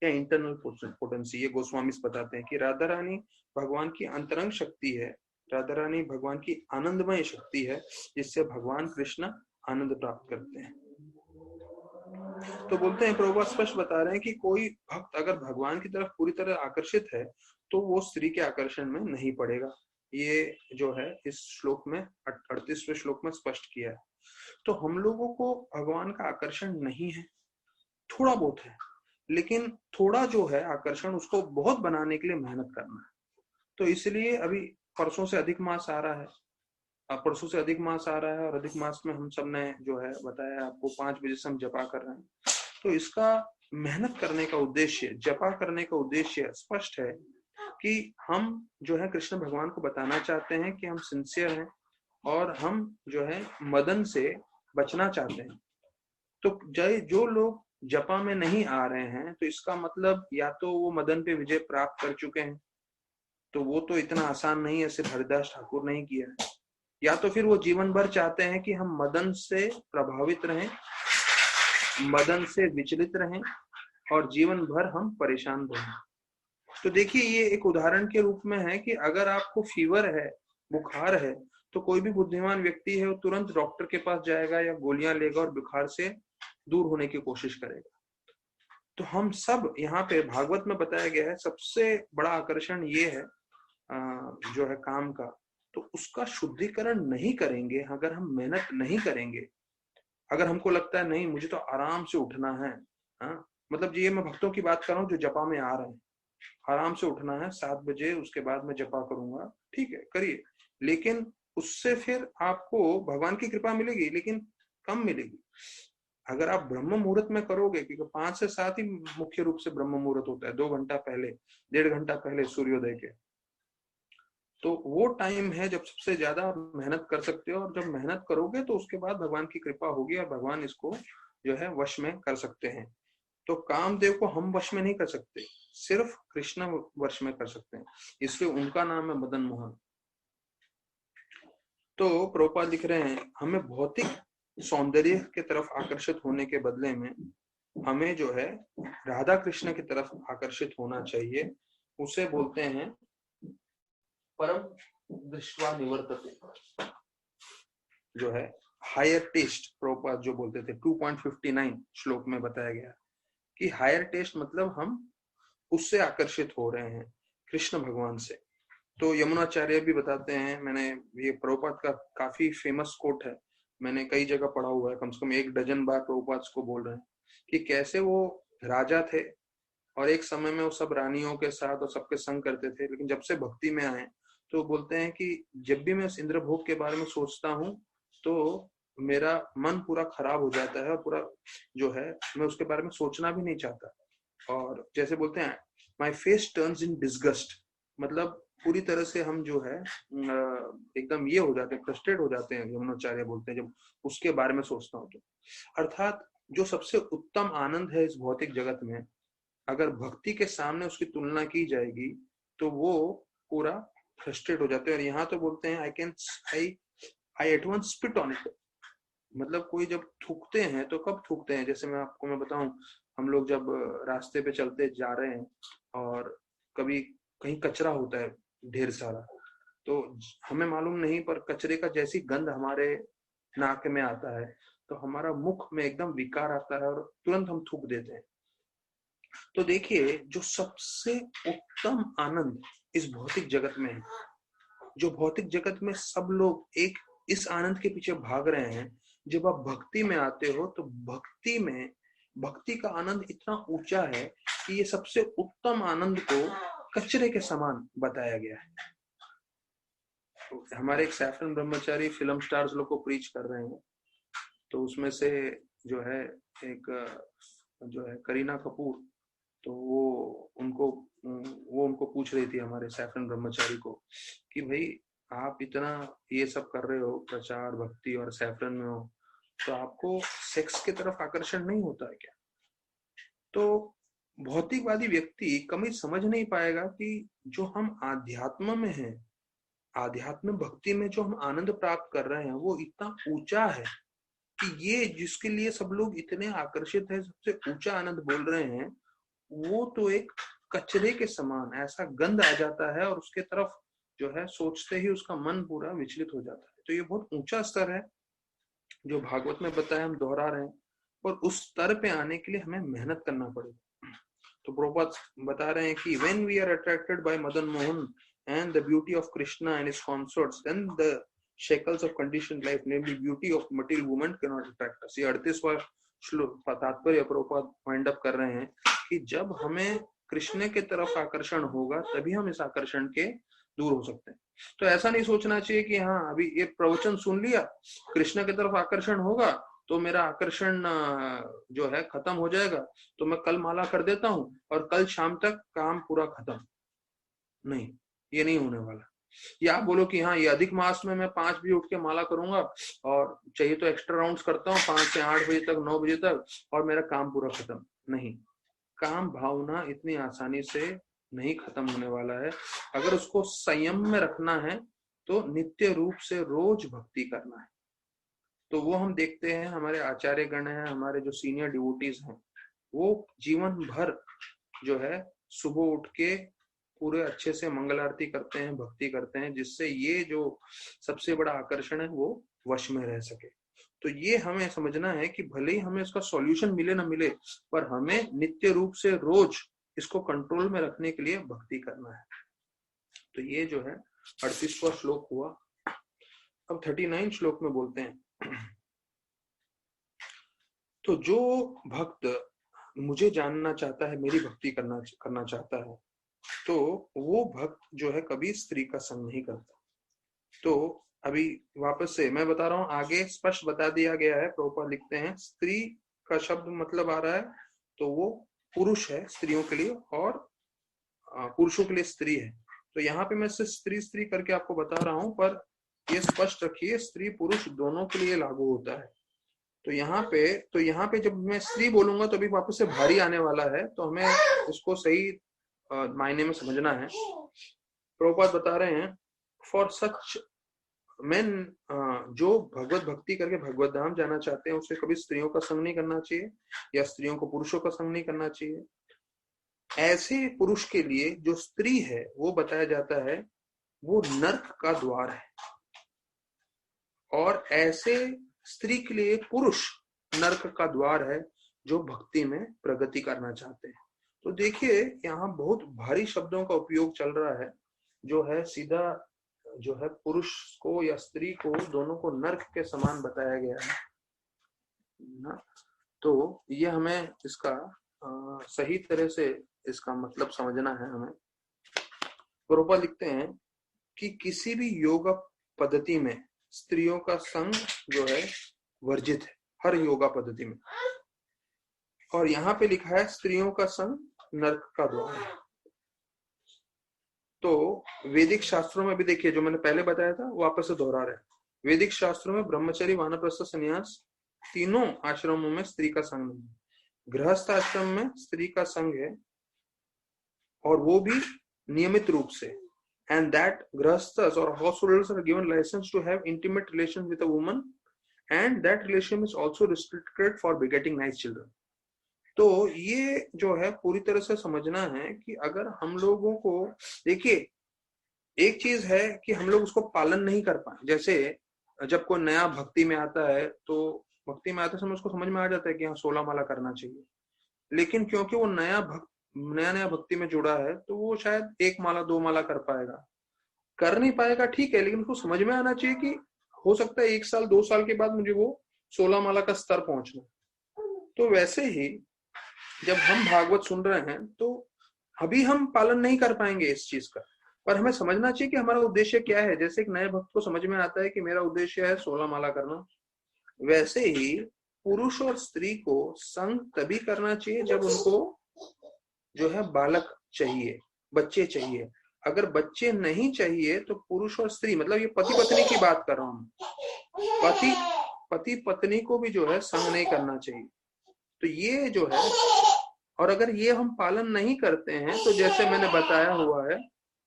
या इंटरनल पोटेंसी। ये गोस्वामी बताते हैं कि राधा रानी भगवान की अंतरंग शक्ति है, राधा रानी भगवान की आनंदमय शक्ति है, जिससे भगवान कृष्ण आनंद प्राप्त करते हैं। तो बोलते हैं प्रभुपाद स्पष्ट बता रहे हैं कि कोई भक्त अगर भगवान की तरफ पूरी तरह आकर्षित है तो वो स्त्री के आकर्षण में नहीं पड़ेगा। ये जो है इस श्लोक में 38वें श्लोक में स्पष्ट किया है। तो हम लोगों को भगवान का आकर्षण नहीं है, थोड़ा बहुत है, लेकिन थोड़ा जो है आकर्षण उसको बहुत बनाने के लिए मेहनत करना है। तो इसलिए अभी परसों से अधिक मास आ रहा है, परसों से अधिक मास आ रहा है, और अधिक मास में हम सब ने जो है बताया आपको 5 बजे से हम जपा कर रहे हैं। तो इसका मेहनत करने का उद्देश्य, जपा करने का उद्देश्य स्पष्ट है कि हम जो है कृष्ण भगवान को बताना चाहते हैं कि हम सिंसियर हैं और हम जो है मदन से बचना चाहते हैं। तो जो लोग जपा में नहीं आ रहे हैं, तो इसका मतलब या तो वो मदन पे विजय प्राप्त कर चुके हैं, तो वो तो इतना आसान नहीं है, सिर्फ हरिदास ठाकुर नहीं किया है, या तो फिर वो जीवन भर चाहते हैं कि हम मदन से प्रभावित रहें, मदन से विचलित रहें और जीवन भर हम परेशान रहें। तो देखिए, ये एक उदाहरण के रूप में है कि अगर आपको फीवर है, बुखार है, तो कोई भी बुद्धिमान व्यक्ति है वो तुरंत डॉक्टर के पास जाएगा या गोलियां लेगा और बुखार से दूर होने की कोशिश करेगा। तो हम सब यहाँ पे भागवत में बताया गया है, सबसे बड़ा आकर्षण ये है जो है काम का, तो उसका शुद्धिकरण नहीं करेंगे अगर हम मेहनत नहीं करेंगे। अगर हमको लगता है नहीं मुझे तो आराम से उठना है, मतलब ये मैं भक्तों की बात कर रहा हूँ जो जपा में आ रहे हैं, आराम से उठना है 7 बजे, उसके बाद मैं जपा करूंगा, ठीक है करिए, लेकिन उससे फिर आपको भगवान की कृपा मिलेगी लेकिन कम मिलेगी। अगर आप ब्रह्म मुहूर्त में करोगे, क्योंकि 5 से 7 ही मुख्य रूप से ब्रह्म मुहूर्त होता है, 2 घंटा पहले, 1.5 घंटा पहले सूर्योदय के, तो वो टाइम है जब सबसे ज्यादा मेहनत कर सकते हो, और जब मेहनत करोगे तो उसके बाद भगवान की कृपा होगी और भगवान इसको जो है वश में कर सकते हैं। तो कामदेव को हम वश में नहीं कर सकते, सिर्फ कृष्ण वश में कर सकते हैं, इसलिए उनका नाम है मदन मोहन। तो प्रभुपाद लिख रहे हैं, हमें भौतिक सौंदर्य के तरफ आकर्षित होने के बदले में हमें जो है राधा कृष्ण की तरफ आकर्षित होना चाहिए। उसे बोलते हैं परम दृष्टवा निवर्तते, जो है हायर टेस्ट। प्रभुपाद जो बोलते थे 2.59 श्लोक में बताया गया कि हायर टेस्ट मतलब हम उससे आकर्षित हो रहे हैं, कृष्ण भगवान से। तो यमुनाचार्य भी बताते हैं, मैंने ये प्रभुपाद का काफी फेमस कोट है, मैंने कई जगह पढ़ा हुआ है, कम से कम 1 डजन बार प्रभुपाद को बोल रहे हैं कि कैसे वो राजा थे और एक समय में वो सब रानियों के साथ और सबके संग करते थे, लेकिन जब से भक्ति में आए तो बोलते हैं कि जब भी मैं उस इंद्रभोग के बारे में सोचता हूँ तो मेरा मन पूरा खराब हो जाता है और पूरा जो है मैं उसके बारे में सोचना भी नहीं चाहता, और जैसे बोलते हैं my face turns in disgust, मतलब पूरी तरह से हम जो है एकदम ये हो जाते हैं, फ्रस्ट्रेट हो जाते हैं, यमुनाचार्य बोलते हैं, जब उसके बारे में सोचता हूँ तो। अर्थात जो सबसे उत्तम आनंद है इस भौतिक जगत में, अगर भक्ति के सामने उसकी तुलना की जाएगी तो वो पूरा फ्रस्ट्रेट हो जाते हैं। और यहाँ तो बोलते हैं I ate once spit on it, मतलब कोई जब थूकते हैं तो कब थूकते हैं, जैसे मैं बताऊं, हम लोग जब रास्ते पे चलते जा रहे हैं और कभी कहीं कचरा होता है ढेर सारा, तो हमें मालूम नहीं पर कचरे का जैसी गंध हमारे नाक में आता है तो हमारा मुख में एकदम विकार आता है और तुरंत हम थूक देते हैं। तो देखिए, जो सबसे उत्तम आनंद इस भौतिक जगत में है, जो भौतिक जगत में सब लोग एक इस आनंद के पीछे भाग रहे हैं, जब आप भक्ति में आते हो तो भक्ति में भक्ति का आनंद इतना ऊंचा है कि ये सबसे उत्तम आनंद को कचरे के समान बताया गया है। तो हमारे एक सैफरन ब्रह्मचारी फिल्म स्टार्स लोग को प्रीच कर रहे हैं, तो उसमें से जो है एक जो है करीना कपूर, तो वो उनको पूछ रही थी हमारे सैफरन ब्रह्मचारी को कि भाई आप इतना ये सब कर रहे हो, प्रचार भक्ति और सैफरन में हो, तो आपको सेक्स की तरफ आकर्षण नहीं होता है क्या? तो भौतिकवादी व्यक्ति कभी समझ नहीं पाएगा कि जो हम आध्यात्म में हैं, आध्यात्म भक्ति में जो हम आनंद प्राप्त कर रहे हैं वो इतना ऊंचा है कि ये जिसके लिए सब लोग इतने आकर्षित है, सबसे ऊंचा आनंद बोल रहे हैं, वो तो एक कचरे के समान ऐसा गंध आ जाता है और उसके तरफ जो है सोचते ही उसका मन पूरा विचलित हो जाता है। तो ये बहुत ऊंचा स्तर है जो भागवत में बताया, हम दोहरा रहे हैं, और उस स्तर पे आने के लिए हमें मेहनत करना पड़ेगा। तो प्रभुपाद बता रहे हैं कि when we are attracted by Madan Mohan and the beauty of Krishna and his consorts, then the shackles of conditioned life, namely beauty of material woman, cannot attract us। ये 38वां श्लोक तात्पर्य प्रभुपाद वाइंड अप कर रहे हैं कि जब हमें कृष्ण के तरफ आकर्षण होगा तभी हम इस आकर्षण के दूर हो सकते हैं। तो ऐसा नहीं सोचना चाहिए कि हाँ अभी ये प्रवचन सुन लिया, कृष्ण की तरफ आकर्षण होगा तो मेरा आकर्षण जो है खत्म हो जाएगा, तो मैं कल माला कर देता हूँ और कल शाम तक काम पूरा खत्म। नहीं, ये नहीं होने वाला। या आप बोलो कि हाँ ये अधिक मास में मैं 5 बजे उठ के माला करूंगा और चाहिए तो एक्स्ट्रा राउंड्स करता हूँ 5 से 8 बजे तक, 9 बजे तक, और मेरा काम पूरा खत्म। नहीं, काम भावना इतनी आसानी से नहीं खत्म होने वाला है। अगर उसको संयम में रखना है तो नित्य रूप से रोज भक्ति करना है। तो वो हम देखते हैं हमारे आचार्य गण हैं, हमारे जो सीनियर डिवोटीज हैं, वो जीवन भर जो है सुबह उठ के पूरे अच्छे से मंगल आरती करते हैं, भक्ति करते हैं, जिससे ये जो सबसे बड़ा आकर्षण है वो वश में रह सके। तो ये हमें समझना है कि भले ही हमें इसका सॉल्यूशन मिले ना मिले, पर हमें नित्य रूप से रोज इसको कंट्रोल में रखने के लिए भक्ति करना है। तो ये जो है 38वां श्लोक हुआ। अब 39 श्लोक में बोलते हैं, तो जो भक्त मुझे जानना चाहता है, मेरी भक्ति करना चाहता है, तो वो भक्त जो है कभी स्त्री का संग नहीं करता। तो अभी वापस से मैं बता रहा हूं, आगे स्पष्ट बता दिया गया है। प्रभुपाद लिखते हैं स्त्री का शब्द मतलब आ रहा है तो वो पुरुष है स्त्रियों के लिए, और पुरुषों के लिए स्त्री है। तो यहाँ पे मैं सिर्फ स्त्री स्त्री करके आपको बता रहा हूं, पर ये स्पष्ट रखिए स्त्री पुरुष दोनों के लिए लागू होता है। तो यहाँ पे जब मैं स्त्री बोलूंगा तो अभी वापस से भारी आने वाला है, तो हमें इसको सही मायने में समझना है। प्रभुपाद बता रहे हैं फॉर सच मेन, जो भगवत भक्ति करके भगवत धाम जाना चाहते हैं, उसे कभी स्त्रियों का संग नहीं करना चाहिए या स्त्रियों को पुरुषों का संग नहीं करना चाहिए। ऐसे पुरुष के लिए जो स्त्री है वो बताया जाता है वो नर्क का द्वार है, और ऐसे स्त्री के लिए पुरुष नर्क का द्वार है जो भक्ति में प्रगति करना चाहते हैं। तो देखिए यहाँ बहुत भारी शब्दों का उपयोग चल रहा है, जो है सीधा जो है पुरुष को या स्त्री को दोनों को नर्क के समान बताया गया है ना। तो ये हमें इसका सही तरह से इसका मतलब समझना है हमें। प्रभुपाद लिखते हैं कि किसी भी योगा पद्धति में स्त्रियों का संग जो है वर्जित है, हर योगा पद्धति में। और यहाँ पे लिखा है स्त्रियों का संग नर्क का द्वार है। तो वैदिक शास्त्रों में भी देखिए, जो मैंने पहले बताया था वापस से दोहरा रहे हैं। वैदिक शास्त्रों में ब्रह्मचर्य, वानप्रस्थ, संन्यास तीनों आश्रमों में स्त्री का संग नहीं है। गृहस्थ आश्रम में स्त्री का संग है, और वो भी नियमित रूप से। And that grahasthas or householders are given license to have intimate relations with a woman, and that relation is also restricted for begetting nice children. तो ये जो है पूरी तरह से समझना है कि अगर हम लोगों को, देखिए एक चीज है कि हम लोग उसको पालन नहीं कर पाए। जैसे जब कोई नया भक्ति में आता है तो भक्ति में आते समय उसको समझ में आ जाता है कि हाँ 16 माला करना चाहिए, लेकिन क्योंकि वो नया भक्ति में जुड़ा है तो वो शायद 1 माला 2 माला कर पाएगा, कर नहीं पाएगा, ठीक है, लेकिन उसको समझ में आना चाहिए कि हो सकता है 1 साल 2 साल के बाद मुझे वो 16 माला का स्तर पहुंचना। तो वैसे ही जब हम भागवत सुन रहे हैं तो अभी हम पालन नहीं कर पाएंगे इस चीज का, पर हमें समझना चाहिए कि हमारा उद्देश्य क्या है। जैसे एक नए भक्त को समझ में आता है कि मेरा उद्देश्य है 16 माला करना, वैसे ही पुरुष और स्त्री को संग तभी करना चाहिए जब उनको जो है बालक चाहिए, बच्चे चाहिए। अगर बच्चे नहीं चाहिए तो पुरुष और स्त्री, मतलब ये पति पत्नी की बात कर रहा हूं, पति पत्नी को भी जो है संग नहीं करना चाहिए। तो ये जो है, और अगर ये हम पालन नहीं करते हैं तो जैसे मैंने बताया हुआ है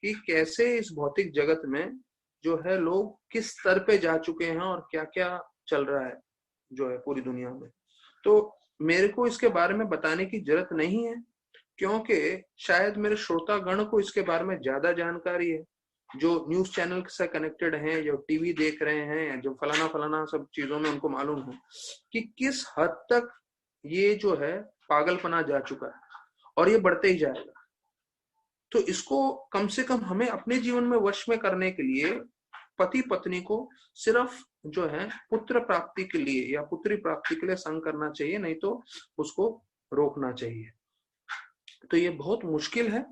कि कैसे इस भौतिक जगत में जो है लोग किस स्तर पे जा चुके हैं और क्या क्या चल रहा है जो है पूरी दुनिया में। तो मेरे को इसके बारे में बताने की जरूरत नहीं है, क्योंकि शायद मेरे श्रोतागण को इसके बारे में ज्यादा जानकारी है, जो न्यूज चैनल से कनेक्टेड हैं, जो टीवी देख रहे हैं, जो फलाना सब चीजों में उनको मालूम है कि किस हद तक ये जो है पागलपना जा चुका है, और ये बढ़ते ही जाएगा। तो इसको कम से कम हमें अपने जीवन में वश में करने के लिए पति पत्नी को सिर्फ जो है पुत्र प्राप्ति के लिए या पुत्री प्राप्ति के लिए संग करना चाहिए, नहीं तो उसको रोकना चाहिए। तो ये बहुत मुश्किल है,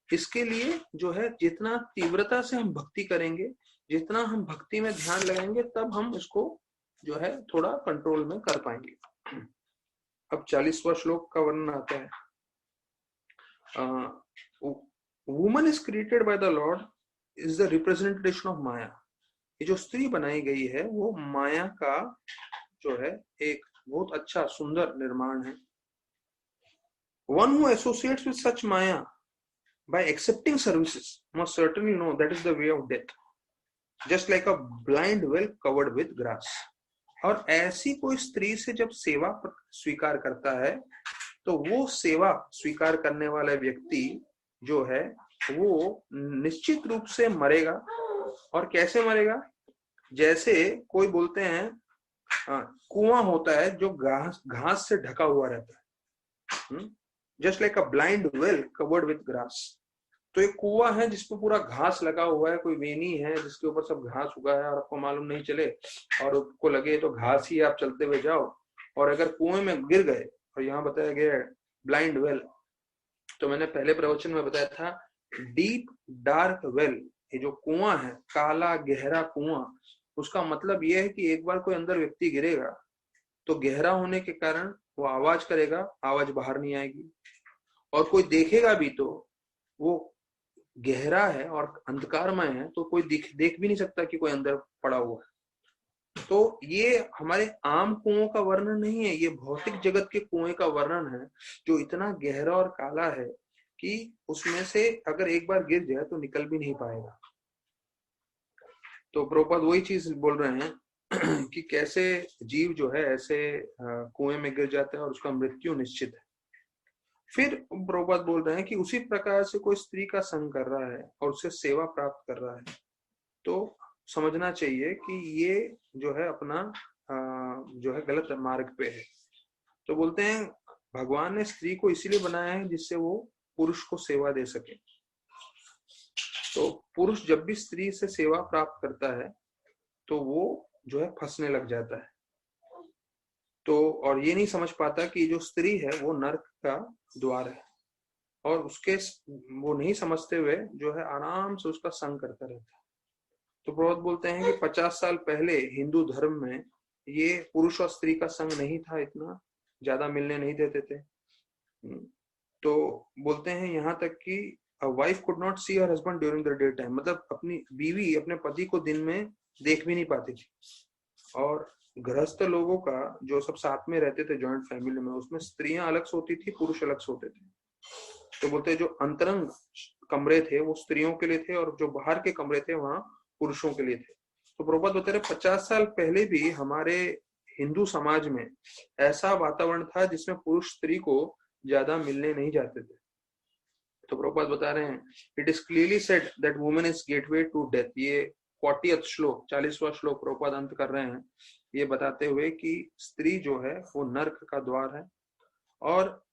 इसके लिए जो है जितना तीव्रता से हम भक्ति करेंगे, जितना हम भक्ति में ध्यान लगाएंगे, तब हम इसको जो है थोड़ा कंट्रोल में कर पाएंगे। अब 40वां श्लोक का वर्णन आता है। Woman is created by the Lord is the representation of maya. ये जो स्त्री बनाई गई है वो माया का जो है एक बहुत अच्छा सुंदर निर्माण है। One who associates with such Maya by accepting services must certainly know that is the way of death, just like a blind well covered with grass। और ऐसी कोई स्त्री से जब सेवा स्वीकार करता है तो वो सेवा स्वीकार करने वाला व्यक्ति जो है वो निश्चित रूप से मरेगा। और कैसे मरेगा? जैसे कोई बोलते हैं कुआं होता है जो घास से ढका हुआ रहता है, just like a blind well covered with grass. तो एक कुआं है जिसपे पूरा घास लगा हुआ है, कोई वेनी है जिसके ऊपर सब घास उगा है और आपको मालूम नहीं चले और आपको लगे तो घास ही आप चलते हुए जाओ, और अगर कुएं में गिर गए, और यहाँ बताया गया है ब्लाइंड वेल, तो मैंने पहले प्रवचन में बताया था डीप डार्क वेल, ये जो कुआं है काला गहरा कुआं, उसका मतलब ये है कि एक बार कोई अंदर व्यक्ति गिरेगा तो गहरा होने के कारण वो आवाज करेगा, आवाज बाहर नहीं आएगी, और कोई देखेगा भी तो वो गहरा है और अंधकारमय है तो कोई देख भी नहीं सकता कि कोई अंदर पड़ा हुआ है। तो ये हमारे आम कुओं का वर्णन नहीं है, ये भौतिक जगत के कुएं का वर्णन है जो इतना गहरा और काला है कि उसमें से अगर एक बार गिर जाए तो निकल भी नहीं पाएगा। तो प्रभुपाद वही चीज बोल रहे हैं कि कैसे जीव जो है ऐसे कुएं में गिर जाता है और उसका मृत्यु निश्चित है। फिर प्रभुपाद बोल रहे हैं कि उसी प्रकार से कोई स्त्री का संग कर रहा है और उससे सेवा प्राप्त कर रहा है तो समझना चाहिए कि ये जो है अपना जो है गलत मार्ग पे है। तो बोलते हैं भगवान ने स्त्री को इसीलिए बनाया है जिससे वो पुरुष को सेवा दे सके। तो पुरुष जब भी स्त्री से सेवा प्राप्त करता है तो वो जो है फंसने लग जाता है, तो और ये नहीं समझ पाता कि जो स्त्री है वो नर्क का द्वार है, और उसके वो नहीं समझते हुए जो है आराम से उसका संग करता रहता है। तो प्रभुपाद बोलते हैं कि 50 साल पहले हिंदू धर्म में ये पुरुष और स्त्री का संग नहीं था, इतना ज्यादा मिलने नहीं देते थे। तो बोलते हैं यहाँ तक कि wife could not see her husband during the day time, मतलब अपनी बीवी अपने पति को दिन में देख भी नहीं पाती थी। और गृहस्थ लोगों का जो सब साथ में रहते थे जॉइंट फैमिली में, उसमें स्त्रियां अलग सोती थी, पुरुष अलग सोते थे। तो बोलते हैं जो अंतरंग कमरे थे वो स्त्रियों के लिए थे और जो बाहर के कमरे थे वहां पुरुषों के लिए थे। तो प्रभुपाद बता रहे 50 साल पहले भी हमारे हिंदू समाज में ऐसा वातावरण था जिसमें पुरुष स्त्री को ज्यादा मिलने नहीं जाते थे। तो प्रभुपाद बता रहे हैं it is clearly said that women is gateway to death. ये 40th श्लोक 40वां श्लोक प्रभुपाद अंत कर रहे हैं ये बताते हुए कि स्त्री जो है वो नर्क का द्वार है, और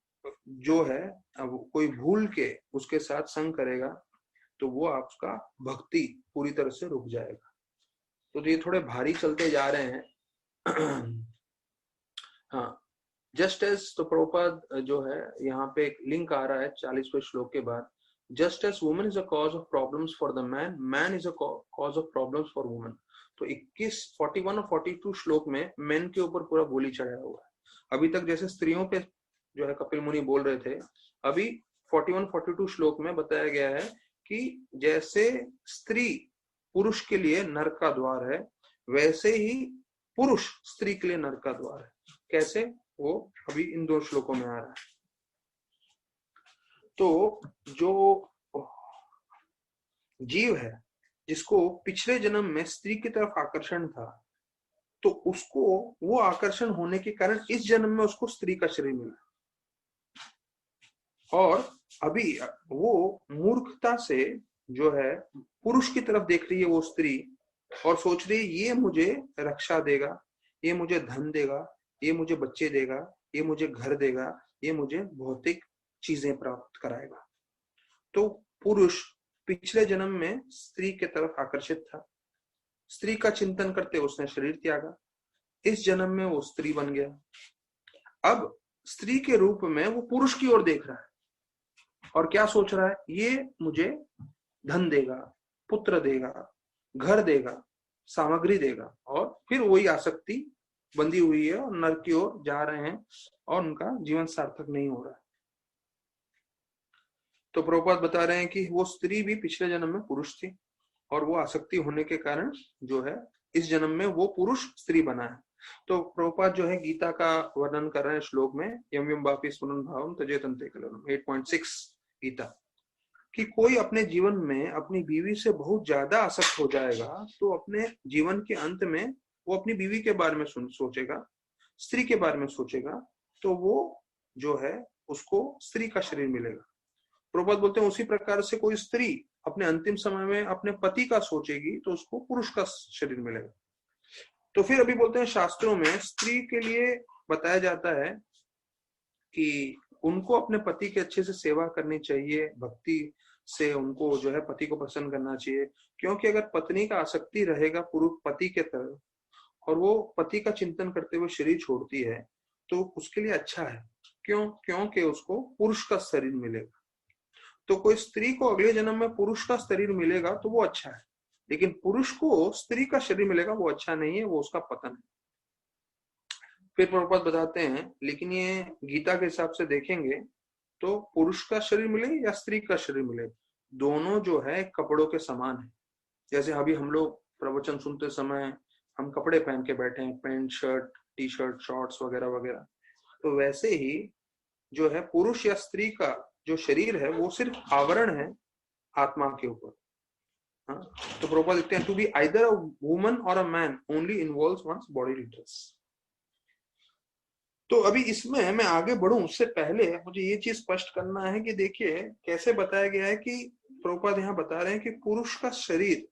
जो है अब कोई भूल के उसके साथ संग करेगा तो वो आपका भक्ति पूरी तरह से रुक जाएगा। तो ये थोड़े भारी चलते जा रहे हैं। हाँ, जस्ट एज, तो प्रभुपाद जो है यहाँ पे एक लिंक आ रहा है 40वें श्लोक के बाद, just as woman is a cause of problems for the man, man is a cause of problems for woman. तो 21, 41 और 42 श्लोक में मैन के ऊपर पूरा गोली चढ़ाया हुआ है। अभी तक जैसे स्त्रियों पे जो है कपिल मुनि बोल रहे थे, अभी 41, 42 श्लोक में बताया गया है कि जैसे स्त्री पुरुष के लिए नरक का द्वार है वैसे ही पुरुष स्त्री के लिए नरक का द्वार है। कैसे? वो अभी इन 2 श्लोकों में आ रहा है। तो जो जीव है जिसको पिछले जन्म में स्त्री की तरफ आकर्षण था, तो उसको वो आकर्षण होने के कारण इस जन्म में उसको स्त्री का शरीर मिला, और अभी वो मूर्खता से जो है पुरुष की तरफ देख रही है वो स्त्री, और सोच रही है ये मुझे रक्षा देगा, ये मुझे धन देगा, ये मुझे बच्चे देगा, ये मुझे घर देगा, ये मुझे भौतिक चीजें प्राप्त कराएगा। तो पुरुष पिछले जन्म में स्त्री के तरफ आकर्षित था, स्त्री का चिंतन करते उसने शरीर त्यागा, इस जन्म में वो स्त्री बन गया। अब स्त्री के रूप में वो पुरुष की ओर देख रहा है, और क्या सोच रहा है, ये मुझे धन देगा, पुत्र देगा, घर देगा, सामग्री देगा, और फिर वही आसक्ति बंधी हुई है और नरक की ओर जा रहे हैं और उनका जीवन सार्थक नहीं हो रहा है। तो प्रभुपाद बता रहे हैं कि वो स्त्री भी पिछले जन्म में पुरुष थी और वो आसक्ति होने के कारण जो है इस जन्म में वो पुरुष स्त्री बना है। तो प्रभुपाद जो है गीता का वर्णन कर रहे हैं श्लोक में, यम यम वापि स्मरण भावम तजेत अन्ते कलनम 8.6 गीता, कि कोई अपने जीवन में अपनी बीवी से बहुत ज्यादा आसक्त हो जाएगा तो अपने जीवन के अंत में वो अपनी बीवी के बारे में सोचेगा, स्त्री के बारे में सोचेगा, तो वो जो है उसको स्त्री का शरीर मिलेगा। प्रभुपाद बोलते हैं उसी प्रकार से कोई स्त्री अपने अंतिम समय में अपने पति का सोचेगी तो उसको पुरुष का शरीर मिलेगा। तो फिर अभी बोलते हैं शास्त्रों में स्त्री के लिए बताया जाता है कि उनको अपने पति के अच्छे से सेवा करनी चाहिए, भक्ति से उनको जो है पति को प्रसन्न करना चाहिए, क्योंकि अगर पत्नी का आसक्ति रहेगा पुरुष पति के तरफ और वो पति का चिंतन करते हुए शरीर छोड़ती है तो उसके लिए अच्छा है। क्योंकि उसको पुरुष का शरीर मिलेगा। तो कोई स्त्री को अगले जन्म में पुरुष का शरीर मिलेगा तो वो अच्छा है, लेकिन पुरुष को स्त्री का शरीर मिलेगा वो अच्छा नहीं है, वो उसका पतन है। फिर प्रभुपाद बताते हैं लेकिन ये गीता के हिसाब से देखेंगे तो पुरुष का शरीर मिले या स्त्री का शरीर मिले, दोनों जो है कपड़ों के समान है। जैसे अभी हम लोग प्रवचन सुनते समय हम कपड़े पहन के बैठे हैं, pant shirt T shirt shorts वगैरह वगैरह, तो वैसे ही जो है पुरुष या स्त्री का जो शरीर है वो सिर्फ आवरण है आत्मा के ऊपर। तो प्रभुपाद लिखते हैं to be either a woman और a man only involves one's body dress. तो अभी इसमें मैं आगे बढ़ूं उससे पहले मुझे ये चीज स्पष्ट करना है कि देखिए कैसे बताया गया है कि प्रभुपाद यहाँ बता रहे हैं कि पुरुष का शरीर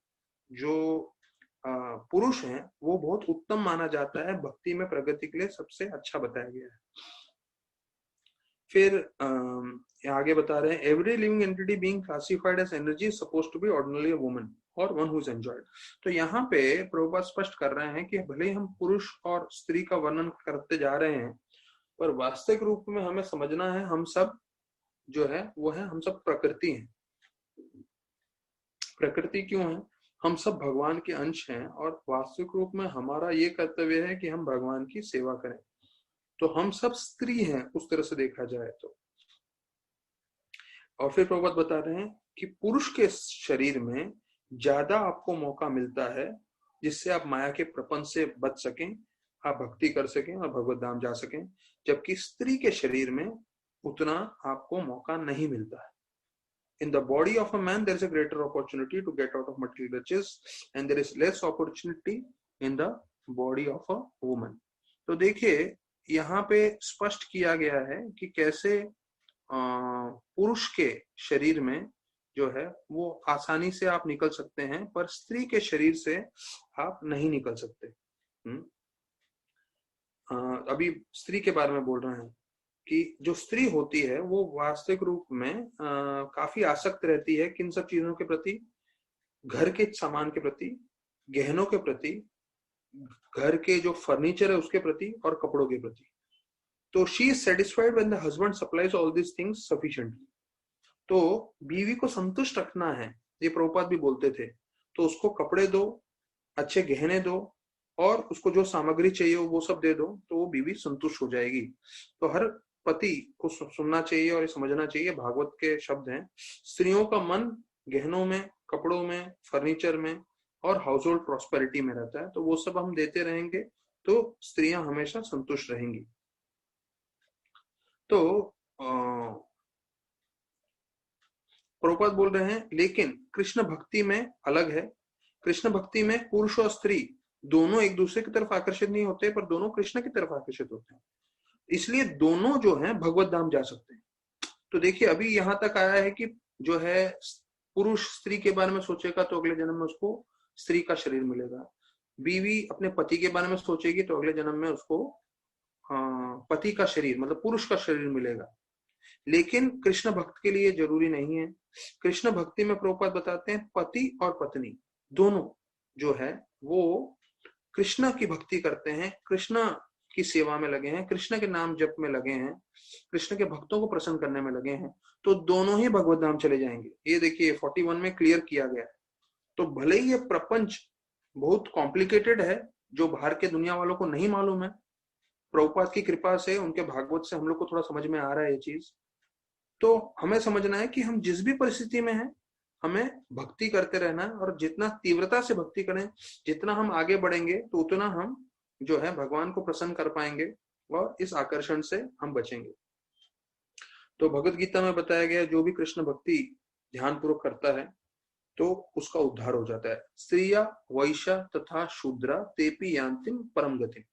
जो पुरुष है वो बहुत उत्तम माना जाता है, भक्ति में प्रगति के लिए सबसे अच्छा बताया गया है। फिर आगे बता रहे हैं every living entity being classified as energy supposed to be ordinarily a woman or one who is enjoyed. तो यहाँ पे प्रभुपाद स्पष्ट कर रहे हैं कि भले ही हम पुरुष और स्त्री का वर्णन करते जा रहे हैं पर वास्तविक रूप में हमें समझना है हम सब जो है वो है हम सब प्रकृति हैं। प्रकृति क्यों है? हम सब भगवान के अंश हैं और वास्तविक रूप में हमारा ये कर्तव्य है कि हम भगवान की सेवा करें। तो हम सब स्त्री हैं उस तरह से देखा जाए तो। और फिर प्रभुपाद बता रहे हैं कि पुरुष के शरीर में ज्यादा आपको मौका मिलता है जिससे आप माया के प्रपंच से बच सकें, आप भक्ति कर सकें और भगवत धाम जा सकें, जबकि स्त्री के शरीर में उतना आपको मौका नहीं मिलता है। In the body of a man, there is a greater opportunity to get out of material riches, and there is less opportunity in the body of a woman. तो देखिए यहाँ पे स्पष्ट किया गया है कि कैसे पुरुष के शरीर में जो है वो आसानी से आप निकल सकते हैं पर स्त्री के शरीर से आप नहीं निकल सकते। अभी स्त्री के बारे में बोल रहे हैं कि जो स्त्री होती है वो वास्तविक रूप में काफी आसक्त रहती है किन सब चीजों के प्रति, घर के सामान के प्रति, गहनों के प्रति, घर के जो फर्नीचर है उसके प्रति और कपड़ों के प्रति। तो she is satisfied when the husband supplies all this things sufficiently. तो बीवी को संतुष्ट रखना है, ये प्रभुपाद भी बोलते थे, तो उसको कपड़े दो, अच्छे गहने दो और उसको जो सामग्री चाहिए वो सब दे दो तो वो बीवी संतुष्ट हो जाएगी। तो हर पति को सुनना चाहिए और समझना चाहिए, भागवत के शब्द हैं, स्त्रियों का मन गहनों में, कपड़ों में, फर्नीचर में और हाउस होल्ड प्रॉस्पेरिटी में रहता है। तो वो सब हम देते रहेंगे तो स्त्रियां हमेशा संतुष्ट रहेंगी। तो प्रभुपाद बोल रहे हैं लेकिन कृष्ण भक्ति में अलग है। कृष्ण भक्ति में पुरुष और स्त्री दोनों एक दूसरे की तरफ आकर्षित नहीं होते पर दोनों कृष्ण की तरफ आकर्षित होते हैं, इसलिए दोनों जो हैं भगवत धाम जा सकते हैं। तो देखिए अभी यहां तक आया है कि जो है पुरुष स्त्री के बारे में सोचेगा तो अगले जन्म में उसको स्त्री का शरीर मिलेगा, बीवी अपने पति के बारे में सोचेगी तो अगले जन्म में उसको पति का शरीर मतलब पुरुष का शरीर मिलेगा। लेकिन कृष्ण भक्त के लिए जरूरी नहीं है। कृष्ण भक्ति में प्रभुपाद बताते हैं पति और पत्नी दोनों जो है वो कृष्ण की भक्ति करते हैं, कृष्ण की सेवा में लगे हैं, कृष्ण के नाम जप में लगे हैं, कृष्ण के भक्तों को प्रसन्न करने में लगे हैं, तो दोनों ही भगवत धाम चले जाएंगे। ये देखिए 41 में क्लियर किया गया है। तो भले ही ये प्रपंच बहुत कॉम्प्लिकेटेड है, जो बाहर के दुनिया वालों को नहीं मालूम है, प्रभुपाद की कृपा से, उनके भागवत से हम लोग को थोड़ा समझ में आ रहा है ये चीज। तो हमें समझना है कि हम जिस भी परिस्थिति में हैं, हमें भक्ति करते रहना है, और जितना तीव्रता से भक्ति करें, जितना हम आगे बढ़ेंगे, तो उतना हम जो है भगवान को प्रसन्न कर पाएंगे और इस आकर्षण से हम बचेंगे। तो भगवत गीता में बताया गया, जो भी कृष्ण भक्ति ध्यान पूर्वक करता है तो उसका उद्धार हो जाता है। स्त्रिया वैश्या तथा शूद्रा तेपी यान्तिम परम गति।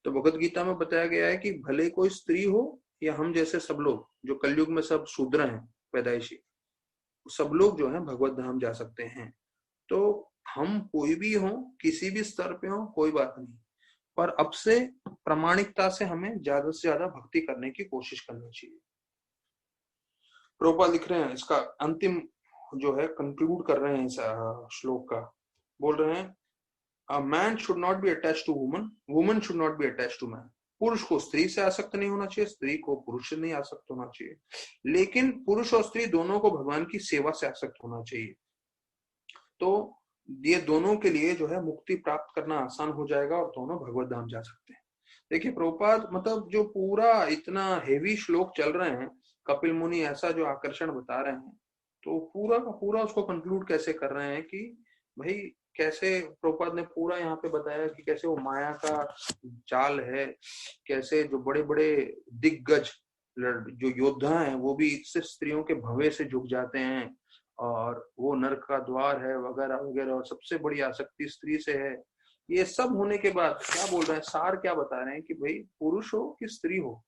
तो भगवत गीता में बताया गया है कि भले कोई स्त्री हो या हम जैसे सब लोग, जो कलयुग में सब शूद्र हैं पैदाइशी, सब लोग जो है भगवत धाम जा सकते हैं। तो हम कोई भी हो, किसी भी स्तर पे हो, कोई बात नहीं, पर अब से प्रामाणिकता से हमें ज्यादा से ज्यादा भक्ति करने की कोशिश करनी चाहिए। प्रभुपाद लिख रहे हैं, इसका अंतिम जो है कंक्लूड कर रहे हैं इस श्लोक का, बोल रहे हैं, A man should not be attached to woman, woman should not be attached to man. पुरुष को स्त्री से आसक्त नहीं होना चाहिए, स्त्री को पुरुष से नहीं आसक्त होना चाहिए, लेकिन पुरुष और स्त्री दोनों को भगवान की सेवा से आसक्त होना चाहिए। तो ये दोनों के लिए जो है मुक्ति प्राप्त करना आसान हो जाएगा और दोनों भगवत धाम जा सकते हैं। देखिए प्रभुपाद मतलब जो पूरा इतना हेवी श्लोक चल रहे हैं, कपिल मुनि ऐसा जो आकर्षण बता रहे हैं, तो पूरा का पूरा उसको कंक्लूड कैसे कर रहे हैं कि भाई कैसे प्रभुपाद ने पूरा यहाँ पे बताया कि कैसे वो माया का जाल है, कैसे जो बड़े बड़े दिग्गज जो योद्धा हैं वो भी इससे स्त्रियों के भवे से झुक जाते हैं, और वो नरक का द्वार है वगैरह वगैरह, और सबसे बड़ी आसक्ति स्त्री से है। ये सब होने के बाद क्या बोल रहे हैं, सार क्या बता रहे हैं कि भाई पुरुष हो कि स्त्री हो,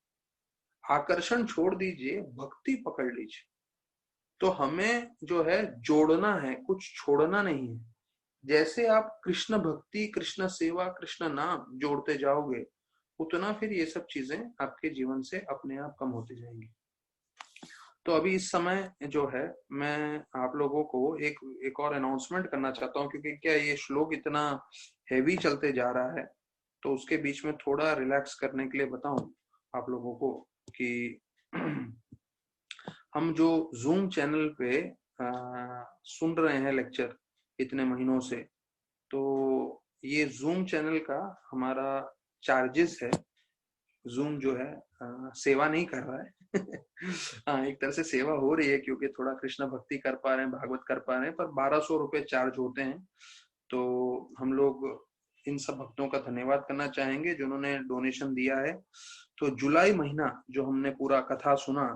आकर्षण छोड़ दीजिए, भक्ति पकड़ लीजिए। तो हमें जो है जोड़ना है, कुछ छोड़ना नहीं है। जैसे आप कृष्ण भक्ति, कृष्ण सेवा, कृष्ण नाम जोड़ते जाओगे, उतना फिर ये सब चीजें आपके जीवन से अपने आप कम होती जाएंगी। तो अभी इस समय जो है मैं आप लोगों को एक और अनाउंसमेंट करना चाहता हूँ, क्योंकि क्या ये श्लोक इतना हेवी चलते जा रहा है, तो उसके बीच में थोड़ा रिलैक्स करने के लिए बताऊं आप लोगों को कि हम जो जूम चैनल पे सुन रहे हैं लेक्चर इतने महीनों से, तो ये जूम चैनल का हमारा चार्जेस है। जूम जो है सेवा नहीं कर रहा है हाँ, एक तरह से सेवा हो रही है, क्योंकि थोड़ा कृष्ण भक्ति कर पा रहे हैं, भागवत कर पा रहे हैं, पर 1200 रुपए चार्ज होते हैं। तो हम लोग इन सब भक्तों का धन्यवाद करना चाहेंगे जिन्होंने डोनेशन दिया है। तो जुलाई महीना जो हमने पूरा कथा सुना,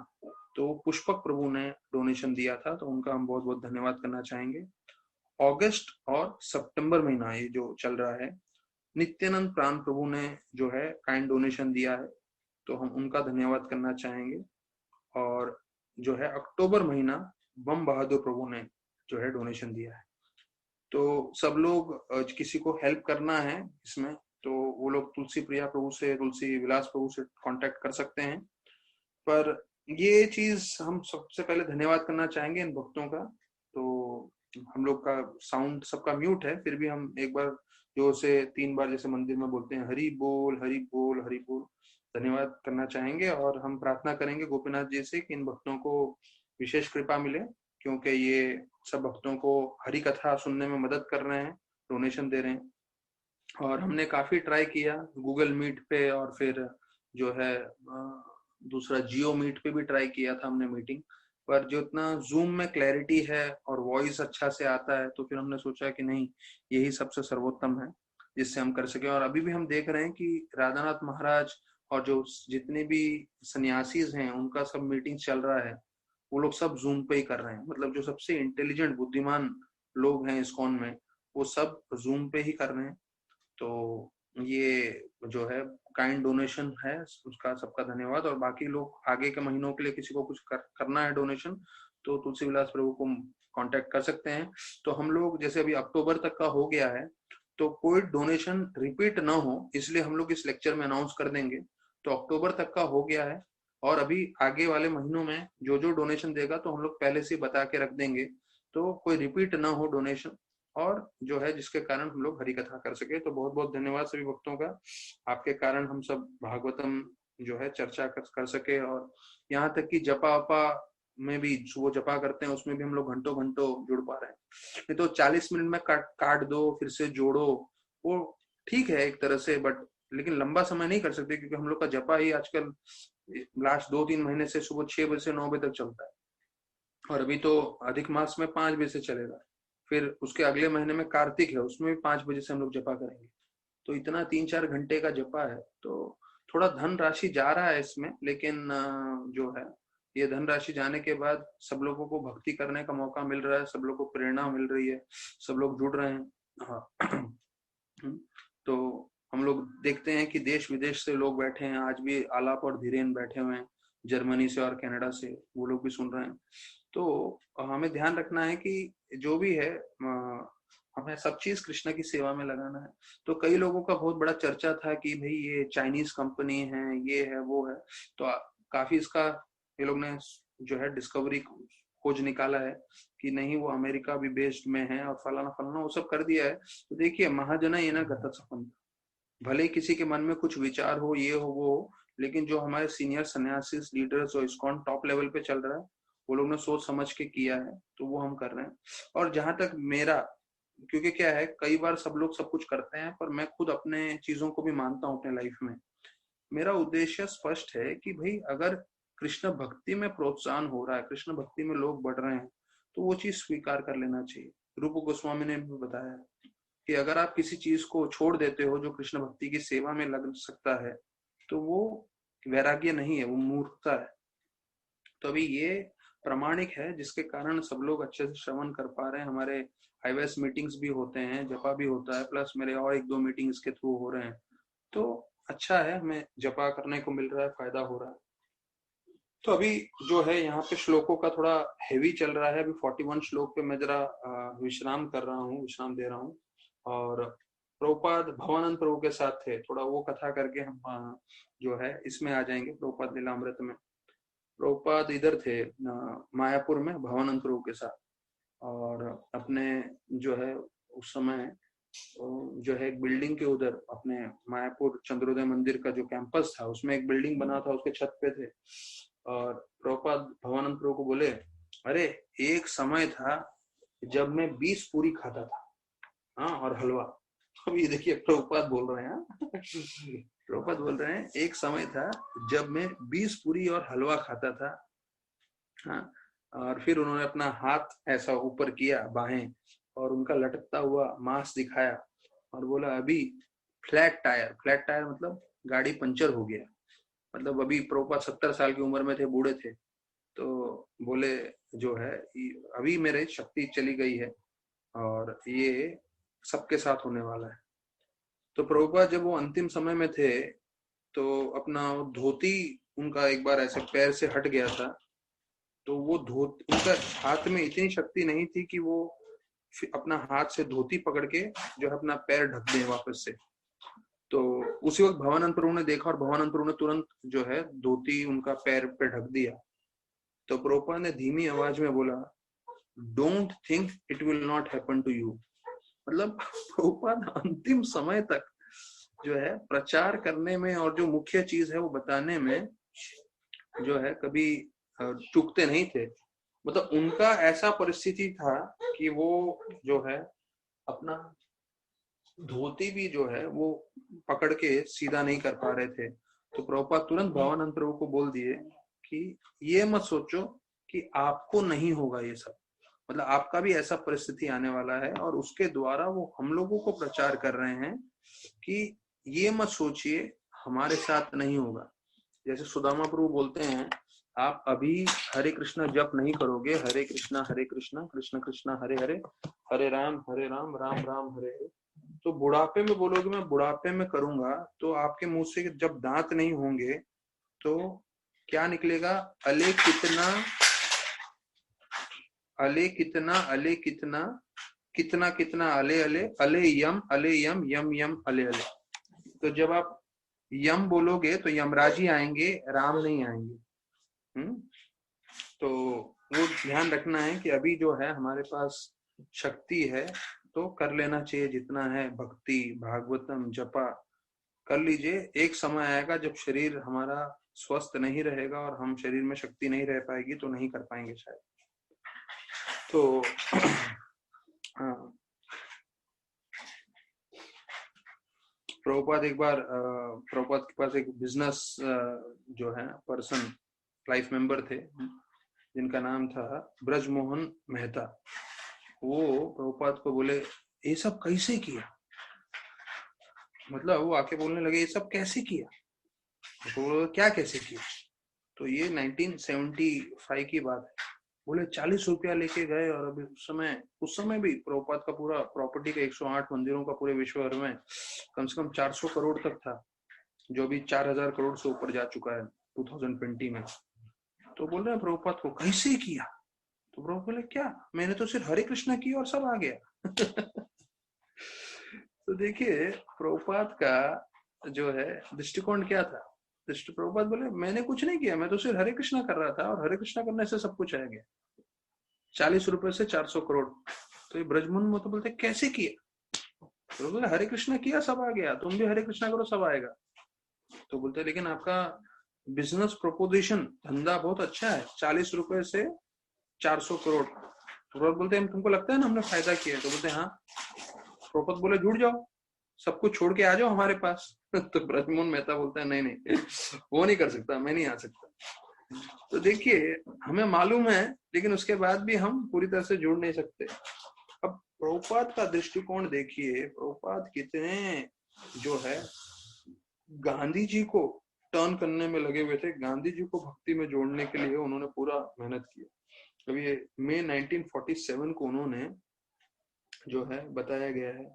तो पुष्पक प्रभु ने डोनेशन दिया था, तो उनका हम बहुत बहुत धन्यवाद करना चाहेंगे। अगस्त और सितंबर महीना ये जो चल रहा है, नित्यानंद प्राण प्रभु ने जो है काइंड डोनेशन दिया है, तो हम उनका धन्यवाद करना चाहेंगे। और जो है अक्टूबर महीना बम बहादुर प्रभु ने जो है डोनेशन दिया है। तो सब लोग किसी को हेल्प करना है इसमें, तो वो लोग तुलसी प्रिया प्रभु से, तुलसी विलास प्रभु से कांटेक्ट कर सकते हैं। पर ये चीज हम सबसे पहले धन्यवाद करना चाहेंगे इन भक्तों का। तो हम लोग का साउंड सबका म्यूट है, फिर भी हम एक बार जोर से 3 बार जैसे मंदिर में बोलते हैं, हरि बोल हरि बोल हरि बोल, धन्यवाद करना चाहेंगे। और हम प्रार्थना करेंगे गोपीनाथ जी से कि इन भक्तों को विशेष कृपा मिले, क्योंकि ये सब भक्तों को हरि कथा सुनने में मदद कर रहे हैं, डोनेशन दे रहे हैं। और हमने काफी ट्राई किया गूगल मीट पे, और फिर जो है दूसरा जियो मीट पे भी ट्राई किया था हमने मीटिंग, पर जो इतना जूम में क्लैरिटी है और वॉइस अच्छा से आता है, तो फिर हमने सोचा कि नहीं, यही सबसे सर्वोत्तम है जिससे हम कर सके। और अभी भी हम देख रहे हैं कि राधानाथ महाराज और जो जितने भी सन्यासीज हैं उनका सब मीटिंग चल रहा है, वो लोग सब जूम पे ही कर रहे हैं। मतलब जो सबसे इंटेलिजेंट बुद्धिमान लोग हैं इस्कॉन में, वो सब जूम पे ही कर रहे हैं। तो ये जो है काइंड डोनेशन है, उसका सबका धन्यवाद। और बाकी लोग आगे के महीनों के लिए किसी को कुछ करना है डोनेशन, तो तुलसी विलास प्रभु को कांटेक्ट कर सकते हैं। तो हम लोग जैसे अभी अक्टूबर तक का हो गया है, तो कोई डोनेशन रिपीट ना हो, इसलिए हम लोग इस लेक्चर में अनाउंस कर देंगे। तो अक्टूबर तक का हो गया है, और अभी आगे वाले महीनों में जो जो डोनेशन देगा तो हम लोग पहले से बता के रख देंगे, तो कोई रिपीट ना हो डोनेशन। और जो है जिसके कारण हम लोग हरि कथा कर सके। तो बहुत बहुत धन्यवाद सभी भक्तों का, आपके कारण हम सब भागवतम जो है चर्चा कर सके। और यहाँ तक कि जपा वपा में भी वो जपा करते हैं उसमें भी हम लोग घंटों घंटों जुड़ पा रहे हैं। नहीं तो 40 मिनट में काट दो फिर से जोड़ो, वो ठीक है एक तरह से, बट लेकिन लंबा समय नहीं कर सकते, क्योंकि हम लोग का जपा ही आजकल लास्ट 2-3 महीने से सुबह 6 बजे से 9 बजे तक चलता है, और अभी तो अधिक मास में 5 बजे से चलेगा। फिर उसके अगले महीने में कार्तिक है, उसमें भी 5 बजे से हम लोग जपा करेंगे। तो इतना 3-4 घंटे का जपा है, तो थोड़ा धन राशि जा रहा है इसमें, लेकिन जो है ये धन राशि जाने के बाद सब लोगों को भक्ति करने का मौका मिल रहा है, सब लोगों को प्रेरणा मिल रही है, सब लोग जुड़ रहे हैं। हाँ तो हम लोग देखते हैं कि देश विदेश से लोग बैठे हैं, आज भी आलाप और धीरेन बैठे हुए हैं जर्मनी से और कनाडा से, वो लोग भी सुन रहे हैं। तो हमें ध्यान रखना है कि जो भी है हमें सब चीज कृष्ण की सेवा में लगाना है। तो कई लोगों का बहुत बड़ा चर्चा था कि भाई ये चाइनीज कंपनी है, ये है वो है, तो काफी इसका ये लोग ने जो है डिस्कवरी खोज निकाला है कि नहीं वो अमेरिका भी बेस्ड में है और फलाना फलाना वो सब कर दिया है। तो देखिए महाजना ये ना गत सपन, भले किसी के मन में कुछ विचार हो ये हो वो हो, लेकिन जो हमारे सीनियर सन्यासी लीडर्स जो इस्कॉन टॉप लेवल पे चल रहा है वो लोग ने सोच समझ के किया है, तो वो हम कर रहे हैं। और जहां तक मेरा, क्योंकि क्या है कई बार सब लोग सब कुछ करते हैं, पर मैं खुद अपने चीजों को भी मानता हूँ अपने लाइफ में। मेरा उद्देश्य स्पष्ट है कि भाई अगर कृष्ण भक्ति में प्रोत्साहन हो रहा है, कृष्ण भक्ति में लोग बढ़ रहे हैं, तो वो चीज स्वीकार कर लेना चाहिए। रूप गोस्वामी ने भी बताया कि अगर आप किसी चीज को छोड़ देते हो जो कृष्ण भक्ति की सेवा में लग सकता है, तो वो वैराग्य नहीं है, वो मूर्खता है। तो अभी ये प्रामाणिक है जिसके कारण सब लोग अच्छे से श्रवण कर पा रहे हैं। हमारे आईवेस मीटिंग्स भी होते हैं, जपा भी होता है, प्लस मेरे और 1-2 मीटिंग इसके थ्रू हो रहे हैं। तो अच्छा है, हमें जपा करने को मिल रहा है, फायदा हो रहा है। तो अभी जो है यहाँ पे श्लोकों का थोड़ा हेवी चल रहा है। अभी 41 श्लोक पे मैं जरा विश्राम कर रहा हूँ, विश्राम दे रहा हूँ। और प्रभुपाद भवानंद प्रभु के साथ थे, थोड़ा वो कथा करके हम जो है इसमें आ जाएंगे प्रभुपाद लीलामृत में। प्रभुपाद इधर थे मायापुर में भवानंद प्रभु के साथ, और अपने जो है उस समय जो है एक बिल्डिंग के उधर अपने मायापुर चंद्रोदय मंदिर का जो कैंपस था उसमें एक बिल्डिंग बना था, उसके छत पे थे। और प्रभुपाद भवानंद प्रभु को बोले, अरे एक समय था जब मैं 20 पूरी खाता था, हाँ, और हलवा। अब ये देखिए प्रभुपाद बोल रहे हैं प्रभुपाद बोल रहे हैं एक समय था जब मैं 20 पूरी और हलवा खाता था, हाँ। और फिर उन्होंने अपना हाथ ऐसा ऊपर किया, बाहें, और उनका लटकता हुआ मांस दिखाया और बोला अभी फ्लैट टायर मतलब गाड़ी पंचर हो गया। मतलब अभी प्रभुपाद 70 साल की उम्र में थे, बूढ़े थे। तो बोले जो है अभी मेरे शक्ति चली गई है और ये सबके साथ होने वाला है। तो प्रभुपाद जब वो अंतिम समय में थे तो अपना धोती उनका एक बार ऐसे पैर से हट गया था, तो वो धोती उनका हाथ में इतनी शक्ति नहीं थी कि वो अपना हाथ से धोती पकड़ के जो है अपना पैर ढक दें वापस से। तो उसी वक्त भवानंद प्रभु ने देखा और भवानंद प्रभु ने तुरंत जो है धोती उनका पैर पे ढक दिया। तो प्रभुपाद ने धीमी आवाज में बोला, don't think it will not happen to you. मतलब प्रभुपाद अंतिम समय तक जो है प्रचार करने में और जो मुख्य चीज है वो बताने में जो है कभी चूकते नहीं थे। मतलब उनका ऐसा परिस्थिति था कि वो जो है अपना धोती भी जो है वो पकड़ के सीधा नहीं कर पा रहे थे। तो प्रभुपाद तुरंत भवानंद प्रभु को बोल दिए कि ये मत सोचो कि आपको नहीं होगा ये सब, मतलब आपका भी ऐसा परिस्थिति आने वाला है। और उसके द्वारा वो हम लोगों को प्रचार कर रहे हैं कि ये मत सोचिए हमारे साथ नहीं होगा। जैसे सुदामा प्रभु बोलते हैं, आप अभी हरे कृष्णा जप नहीं करोगे, हरे कृष्णा कृष्ण कृष्णा हरे हरे, हरे राम राम राम हरे हरे, तो बुढ़ापे में बोलोगे मैं बुढ़ापे में करूंगा, तो आपके मुंह से जब दांत नहीं होंगे तो क्या निकलेगा, अले कितना अले कितना अले कितना कितना कितना अले अले अले यम यम यम अले अले। तो जब आप यम बोलोगे तो यमराज ही आएंगे, राम नहीं आएंगे। तो वो ध्यान रखना है कि अभी जो है हमारे पास शक्ति है, तो कर लेना चाहिए, जितना है भक्ति भागवतम जपा कर लीजिए। एक समय आएगा जब शरीर हमारा स्वस्थ नहीं रहेगा और हम शरीर में शक्ति नहीं रह पाएगी तो नहीं कर पाएंगे शायद। तो हाँ, प्रभुपाद एक बार प्रभुपाद के पास एक बिजनेस जो है पर्सन लाइफ मेंबर थे जिनका नाम था ब्रजमोहन मेहता। वो प्रभुपाद को बोले ये सब कैसे किया, मतलब वो आके बोलने लगे ये सब कैसे किया। तो क्या कैसे किया, तो ये 1975 की बात है। बोले 40 रुपया लेके गए और अभी उस समय भी प्रभुपाद का पूरा प्रॉपर्टी का 108 मंदिरों का पूरे विश्व भर में कम से कम 400 करोड़ तक था, जो अभी 4000 करोड़ से ऊपर जा चुका है 2020 में। तो बोल रहे हैं प्रभुपाद को कैसे किया, तो प्रभु बोले क्या, मैंने तो सिर्फ हरे कृष्णा किया और सब आ गया। तो देखिए प्रभुपाद का जो है दृष्टिकोण क्या था। प्रभुपाद बोले मैंने कुछ नहीं किया, मैं तो सिर्फ हरे कृष्णा कर रहा था और हरे कृष्णा करने से सब कुछ आ गया, 40 रुपए से 400 करोड़। तो ये ब्रजमोहन तो बोलते कैसे किया, तो बोले हरे कृष्णा किया सब आ गया, तुम भी हरे कृष्णा करो सब आएगा। तो बोलते लेकिन आपका बिजनेस प्रोपोजिशन धंधा बहुत अच्छा है, 40 रुपए से 400 करोड़। तो बोलते हैं तुमको लगता है ना हमने फायदा किया, तो बोलते हाँ। प्रभुपाद बोले जुड़ जाओ, सब कुछ छोड़ के आ जाओ हमारे पास। तो ब्रजमोहन मेहता बोलता है नहीं वो नहीं कर सकता, मैं नहीं आ सकता। तो देखिए हमें मालूम है लेकिन उसके बाद भी हम पूरी तरह से जुड़ नहीं सकते। अब प्रभुपाद का दृष्टिकोण देखिए, प्रभुपाद कितने जो है गांधी जी को टर्न करने में लगे हुए थे, गांधी जी को भक्ति में जोड़ने के लिए उन्होंने पूरा मेहनत किया। अभी मई 1947 को उन्होंने जो है बताया गया है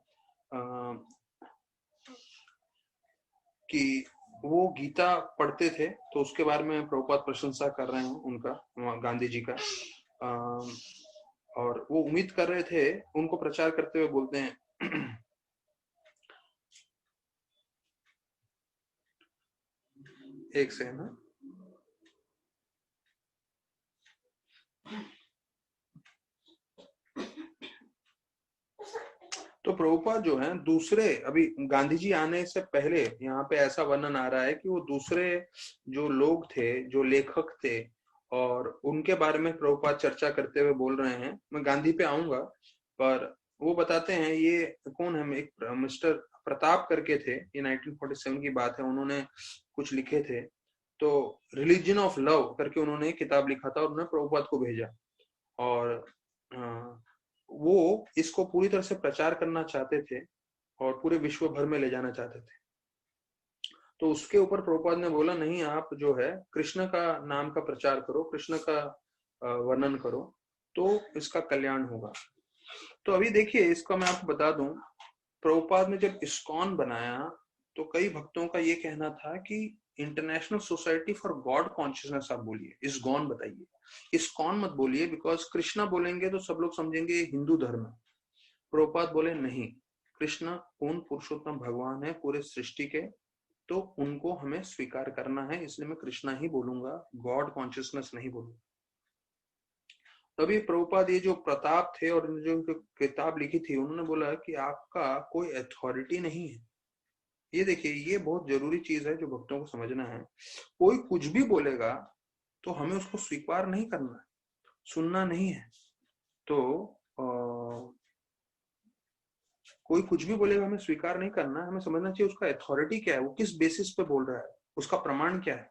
कि वो गीता पढ़ते थे, तो उसके बारे में प्रभुपाद प्रशंसा कर रहे हैं उनका, गांधी जी का। और वो उम्मीद कर रहे थे, उनको प्रचार करते हुए बोलते हैं एक सेकंड। तो प्रभुपाद जो है दूसरे, अभी गांधी जी आने से पहले यहाँ पे ऐसा वर्णन आ रहा है कि वो दूसरे जो लोग थे, जो लेखक थे, और उनके बारे में प्रभुपाद चर्चा करते हुए बोल रहे हैं। मैं गांधी पे आऊंगा, पर वो बताते हैं ये कौन है, एक मिस्टर प्रताप करके थे, ये 1947 की बात है, उन्होंने कुछ लिखे थे। तो रिलीजन ऑफ लव करके उन्होंने एक किताब लिखा था और उन्होंने प्रभुपाद को भेजा, और वो इसको पूरी तरह से प्रचार करना चाहते थे और पूरे विश्व भर में ले जाना चाहते थे। तो उसके ऊपर प्रभुपाद ने बोला नहीं, आप जो है कृष्ण का नाम का प्रचार करो, कृष्ण का वर्णन करो, तो इसका कल्याण होगा। तो अभी देखिए इसको मैं आपको बता दूं, प्रभुपाद ने जब इस्कॉन बनाया तो कई भक्तों का ये कहना था कि international society for God consciousness आप बोलिए, इस्कॉन बताइए, इस्कॉन मत बोलिए, बिकॉज कृष्णा बोलेंगे तो सब लोग समझेंगे हिंदू धर्म है। प्रभुपाद बोले नहीं, कृष्ण पूर्ण पुरुषोत्तम भगवान है पूरे सृष्टि के, तो उनको हमें स्वीकार करना है, इसलिए मैं कृष्णा ही बोलूंगा, गॉड कॉन्शियसनेस नहीं बोलूंगा। तभी प्रभुपाद ये जो प्रताप थे और जो किताब लिखी थी, उन्होंने बोला कि आपका कोई अथॉरिटी नहीं है। ये देखिए ये बहुत जरूरी चीज है जो भक्तों को समझना है। कोई कुछ भी बोलेगा तो हमें उसको स्वीकार नहीं करना है, सुनना नहीं है। तो कोई कुछ भी बोलेगा हमें स्वीकार नहीं करना, हमें समझना चाहिए उसका अथॉरिटी क्या है, वो किस बेसिस पे बोल रहा है, उसका प्रमाण क्या है।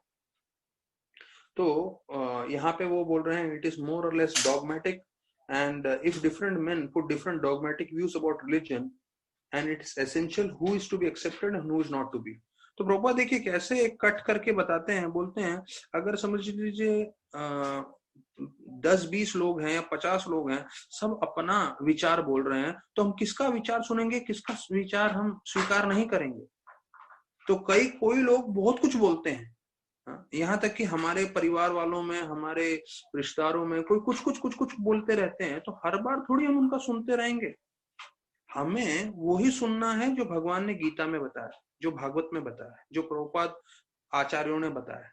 तो यहाँ पे वो बोल रहे हैं it is more or less dogmatic, and if different men put different dogmatic views about religion and it's essential who is to be accepted and who is not to be. तो प्रभुपाद देखिए कैसे कट करके बताते हैं, बोलते हैं अगर समझ लीजिए 10-20 लोग हैं या 50 लोग हैं, सब अपना विचार बोल रहे हैं, तो हम किसका विचार सुनेंगे, किसका विचार हम स्वीकार नहीं करेंगे। तो कोई लोग बहुत कुछ बोलते हैं, यहाँ तक कि हमारे परिवार वालों में, हमारे रिश्तेदारों में कोई कुछ बोलते रहते हैं, तो हर बार थोड़ी हम उनका सुनते रहेंगे। हमें वही सुनना है जो भगवान ने गीता में बताया, जो भागवत में बताया, जो प्रभुपाद आचार्यों ने बताया।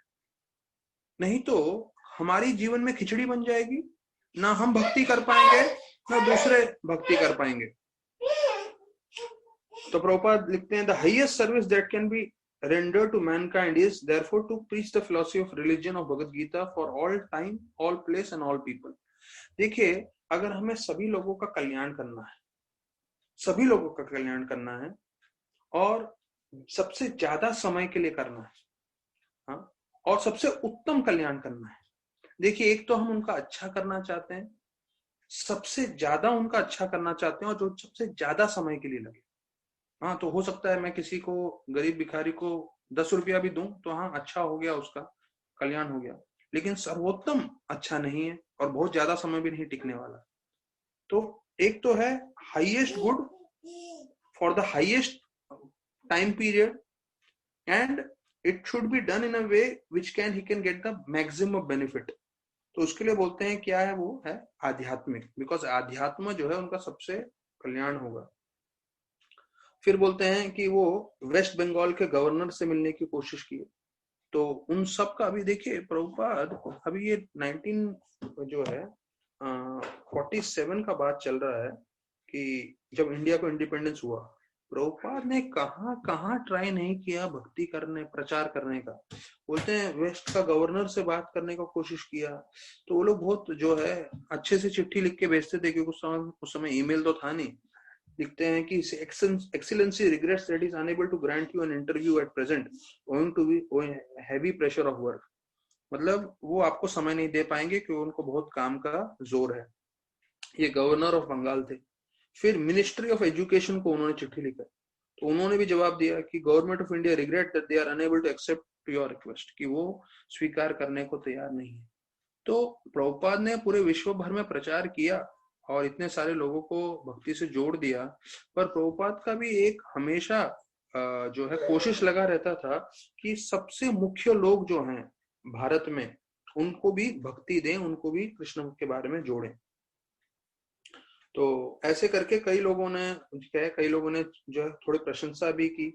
नहीं तो हमारी जीवन में खिचड़ी बन जाएगी, ना हम भक्ति कर पाएंगे ना दूसरे भक्ति कर पाएंगे। तो प्रभुपाद लिखते हैं, the highest service that can be rendered to mankind is therefore to preach the philosophy of religion of Bhagavad Gita for all time, all place and all people. देखिए, अगर हमें सभी लोगों का कल्याण करना है, सभी लोगों का कल्याण करना है और सबसे ज्यादा समय के लिए करना है, हाँ, और सबसे उत्तम कल्याण करना है। देखिए, एक तो हम उनका अच्छा करना चाहते हैं, सबसे ज्यादा उनका अच्छा करना चाहते हैं और जो सबसे ज्यादा समय के लिए लगे। हाँ, तो हो सकता है मैं किसी को, गरीब भिखारी को 10 रुपया भी दूं तो हाँ, अच्छा हो गया, उसका कल्याण हो गया, लेकिन सर्वोत्तम अच्छा नहीं है और बहुत ज्यादा समय भी नहीं टिकने वाला। तो एक तो है highest good for the highest time period and it should be done in a way which can he can get the maximum benefit. तो उसके लिए बोलते हैं क्या है, वो है आध्यात्मिक, बिकॉज आध्यात्म जो है उनका सबसे कल्याण होगा। फिर बोलते हैं कि वो वेस्ट बंगाल के गवर्नर से मिलने की कोशिश की, तो उन सब का अभी देखिए प्रभुपाद, अभी ये 19 जो है 47 का बात चल रहा है कि जब इंडिया को इंडिपेंडेंस हुआ, प्रभुपाद ने कहाँ ट्राई नहीं किया भक्ति करने, प्रचार करने का। बोलते हैं वेस्ट का गवर्नर से बात करने का कोशिश किया, तो वो लोग बहुत जो है अच्छे से चिट्ठी लिख के भेजते थे, क्योंकि उस समय ईमेल तो था नहीं। लिखते हैं कि excellency regrets that is unable to grant you an interview at present owing to be heavy pressure of work. मतलब वो आपको समय नहीं दे पाएंगे क्योंकि उनको बहुत काम का जोर है। ये गवर्नर ऑफ बंगाल थे। फिर मिनिस्ट्री ऑफ एजुकेशन को उन्होंने चिट्ठी लिखा, तो उन्होंने भी जवाब दिया कि government of India regret that they are unable to accept your request, कि वो स्वीकार करने को तैयार नहीं है। तो प्रभुपाद ने पूरे विश्व भर में प्रचार किया और इतने सारे लोगों को भक्ति से जोड़ दिया, पर प्रभुपाद का भी एक हमेशा जो है कोशिश लगा रहता था कि सबसे मुख्य लोग जो हैं भारत में, उनको भी भक्ति दें, उनको भी कृष्ण के बारे में जोड़ें। तो ऐसे करके कई लोगों ने जो है थोड़ी प्रशंसा भी की।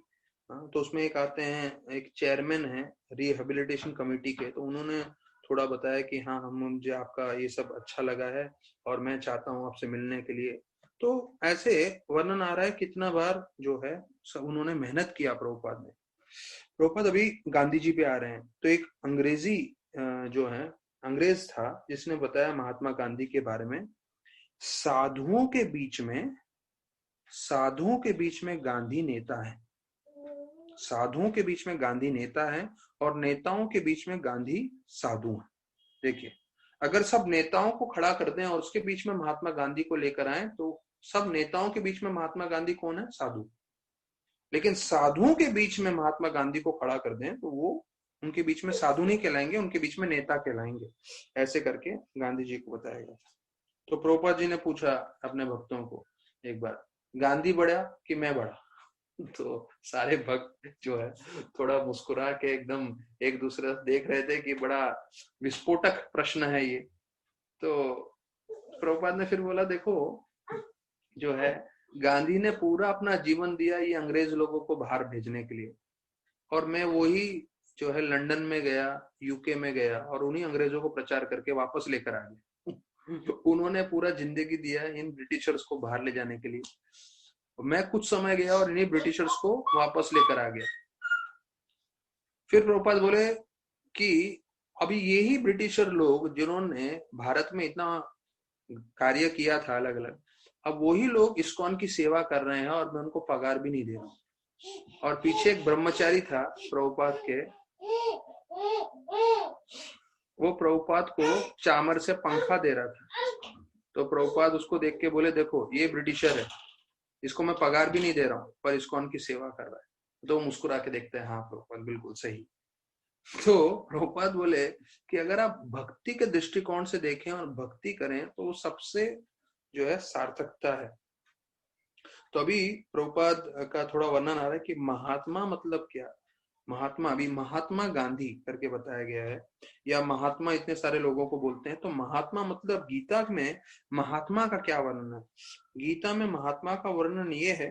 तो उसमें एक आते हैं, एक चेयरमैन है रिहेबिलिटेशन कमेटी के, तो उन्होंने थोड़ा बताया कि हाँ, मुझे आपका ये सब अच्छा लगा है और मैं चाहता हूँ आपसे मिलने के लिए। तो ऐसे वर्णन आ रहा है कितना बार जो है सब उन्होंने मेहनत किया प्रभुपाद ने। प्रभुपाद अभी गांधी जी पे आ रहे हैं, तो एक अंग्रेजी जो है अंग्रेज था जिसने बताया महात्मा गांधी के बारे में, साधुओं के बीच में गांधी नेता है, साधुओं के बीच में गांधी नेता है और नेताओं के बीच में गांधी साधु है। देखिए, अगर सब नेताओं को खड़ा कर दें और उसके बीच में महात्मा गांधी को लेकर आए, तो सब नेताओं के बीच में महात्मा गांधी कौन है? साधु। लेकिन साधुओं के बीच में महात्मा गांधी को खड़ा कर दें तो वो उनके बीच में साधु नहीं कहलाएंगे, उनके बीच में नेता कहलाएंगे। ऐसे करके गांधी जी को बताया गया। तो प्रभुपाद जी ने पूछा अपने भक्तों को एक बार, गांधी बढ़ा कि मैं बढ़ा? तो सारे भक्त जो है थोड़ा मुस्कुरा के एकदम एक दूसरे से देख रहे थे कि बड़ा विस्फोटक प्रश्न है ये। तो प्रभुपाद ने फिर बोला, देखो जो है गांधी ने पूरा अपना जीवन दिया ये अंग्रेज लोगों को बाहर भेजने के लिए, और मैं वही जो है लंदन में गया, यूके में गया और उन्हीं अंग्रेजों को प्रचार करके वापस लेकर आ गया। उन्होंने पूरा जिंदगी दिया इन ब्रिटिशर्स को बाहर ले जाने के लिए, मैं कुछ समय गया और इन्हीं ब्रिटिशर्स को वापस लेकर आ गया। फिर प्रभुपाद बोले कि अभी यही ब्रिटिशर लोग जिन्होंने भारत में इतना कार्य किया था अलग अलग, अब वही लोग इस्कॉन की सेवा कर रहे हैं और मैं उनको पगार भी नहीं दे रहा हूँ। और पीछे एक ब्रह्मचारी था प्रभुपाद के, वो प्रभुपाद को चामर से पंखा दे रहा था। तो प्रभुपाद उसको देख के बोले, देखो ये ब्रिटिशर है, इसको मैं पगार भी नहीं दे रहा हूँ पर इस्कॉन की सेवा कर रहा है। तो मुस्कुरा के देखते हैं, हाँ प्रभुपाद बिल्कुल सही। तो प्रभुपाद बोले कि अगर आप भक्ति के दृष्टिकोण से देखें और भक्ति करें तो वो सबसे जो है सार्थकता है। तो अभी प्रभुपाद का थोड़ा वर्णन आ रहा है कि महात्मा मतलब क्या। महात्मा, अभी महात्मा गांधी करके बताया गया है, या महात्मा इतने सारे लोगों को बोलते हैं। तो महात्मा मतलब गीता में महात्मा का क्या वर्णन है? गीता में महात्मा का वर्णन ये है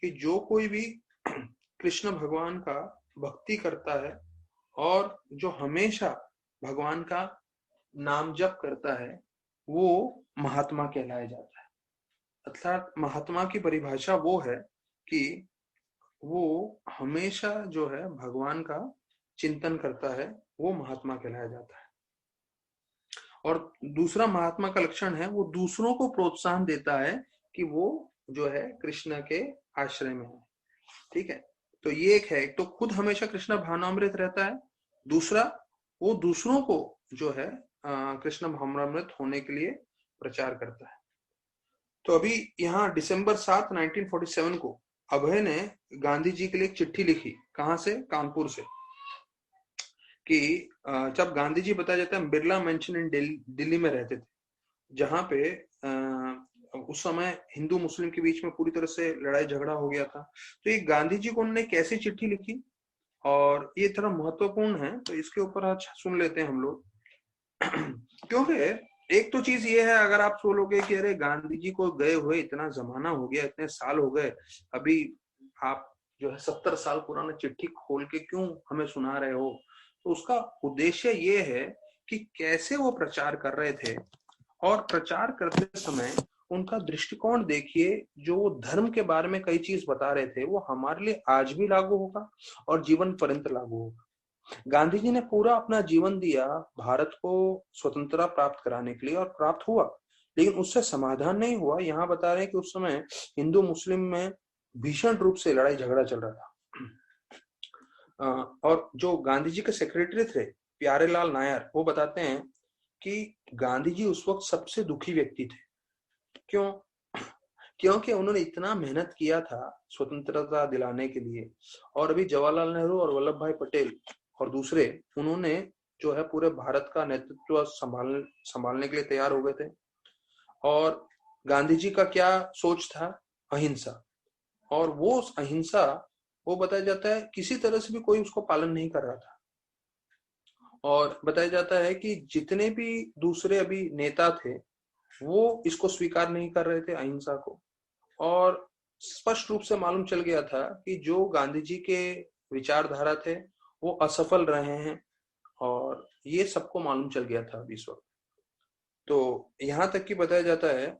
कि जो कोई भी कृष्ण भगवान का भक्ति करता है और जो हमेशा भगवान का नाम जप करता है, वो महात्मा कहलाया जाता है। अर्थात महात्मा की परिभाषा वो है कि वो हमेशा जो है भगवान का चिंतन करता है, वो महात्मा कहलाया जाता है। और दूसरा महात्मा का लक्षण है, वो दूसरों को प्रोत्साहन देता है कि वो जो है कृष्ण के आश्रय में है। ठीक है, तो ये एक है, एक तो खुद हमेशा कृष्ण भावनामृत रहता है, दूसरा वो दूसरों को जो है कृष्ण भावनामृत होने के लिए प्रचार करता है। तो अभी यहाँ December 7, 1947 को अभय ने गांधी जी के लिए एक चिट्ठी लिखी। कहाँ से? कानपुर से। कि जब गांधी जी बताया जाता है बिरला मेंशन इन दिल्ली में रहते थे, जहाँ पे उस समय हिंदू मुस्लिम के बीच में पूरी तरह से लड़ाई झगड़ा हो गया था। तो ये गांधी जी को उन्होंने कैसे चिट्ठी लिखी, और ये थोड़ा महत्वपूर्ण है, तो इसके ऊपर आज सुन लेते हैं हम लोग। क्योंकि एक तो चीज ये है, अगर आप बोलोगे कि अरे गांधी जी को गए हुए इतना जमाना हो गया, इतने साल हो गए, अभी आप जो है 70 साल पुराना चिट्ठी खोल के क्यों हमें सुना रहे हो, तो उसका उद्देश्य ये है कि कैसे वो प्रचार कर रहे थे, और प्रचार करते समय उनका दृष्टिकोण देखिए, जो वो धर्म के बारे में कई चीज बता रहे थे, वो हमारे लिए आज भी लागू होगा और जीवन पर्यंत लागू होगा। गांधी जी ने पूरा अपना जीवन दिया भारत को स्वतंत्रता प्राप्त कराने के लिए, और प्राप्त हुआ, लेकिन उससे समाधान नहीं हुआ। यहाँ बता रहे हैं कि उस समय हिंदू मुस्लिम में भीषण रूप से लड़ाई झगड़ा चल रहा था। और जो गांधी जी के सेक्रेटरी थे प्यारेलाल नायर, वो बताते हैं कि गांधी जी उस वक्त सबसे दुखी व्यक्ति थे। क्यों? क्योंकि उन्होंने इतना मेहनत किया था स्वतंत्रता दिलाने के लिए, और अभी जवाहरलाल नेहरू और वल्लभ भाई पटेल और दूसरे, उन्होंने जो है पूरे भारत का नेतृत्व संभालने के लिए तैयार हो गए थे। और गांधी जी का क्या सोच था? अहिंसा। और वो अहिंसा, वो बताया जाता है किसी तरह से भी कोई उसको पालन नहीं कर रहा था। और बताया जाता है कि जितने भी दूसरे अभी नेता थे, वो इसको स्वीकार नहीं कर रहे थे, अहिंसा को। और स्पष्ट रूप से मालूम चल गया था कि जो गांधी जी के विचारधारा थे वो असफल रहे हैं, और ये सबको मालूम चल गया था इस वक्त। तो यहाँ तक कि बताया जाता है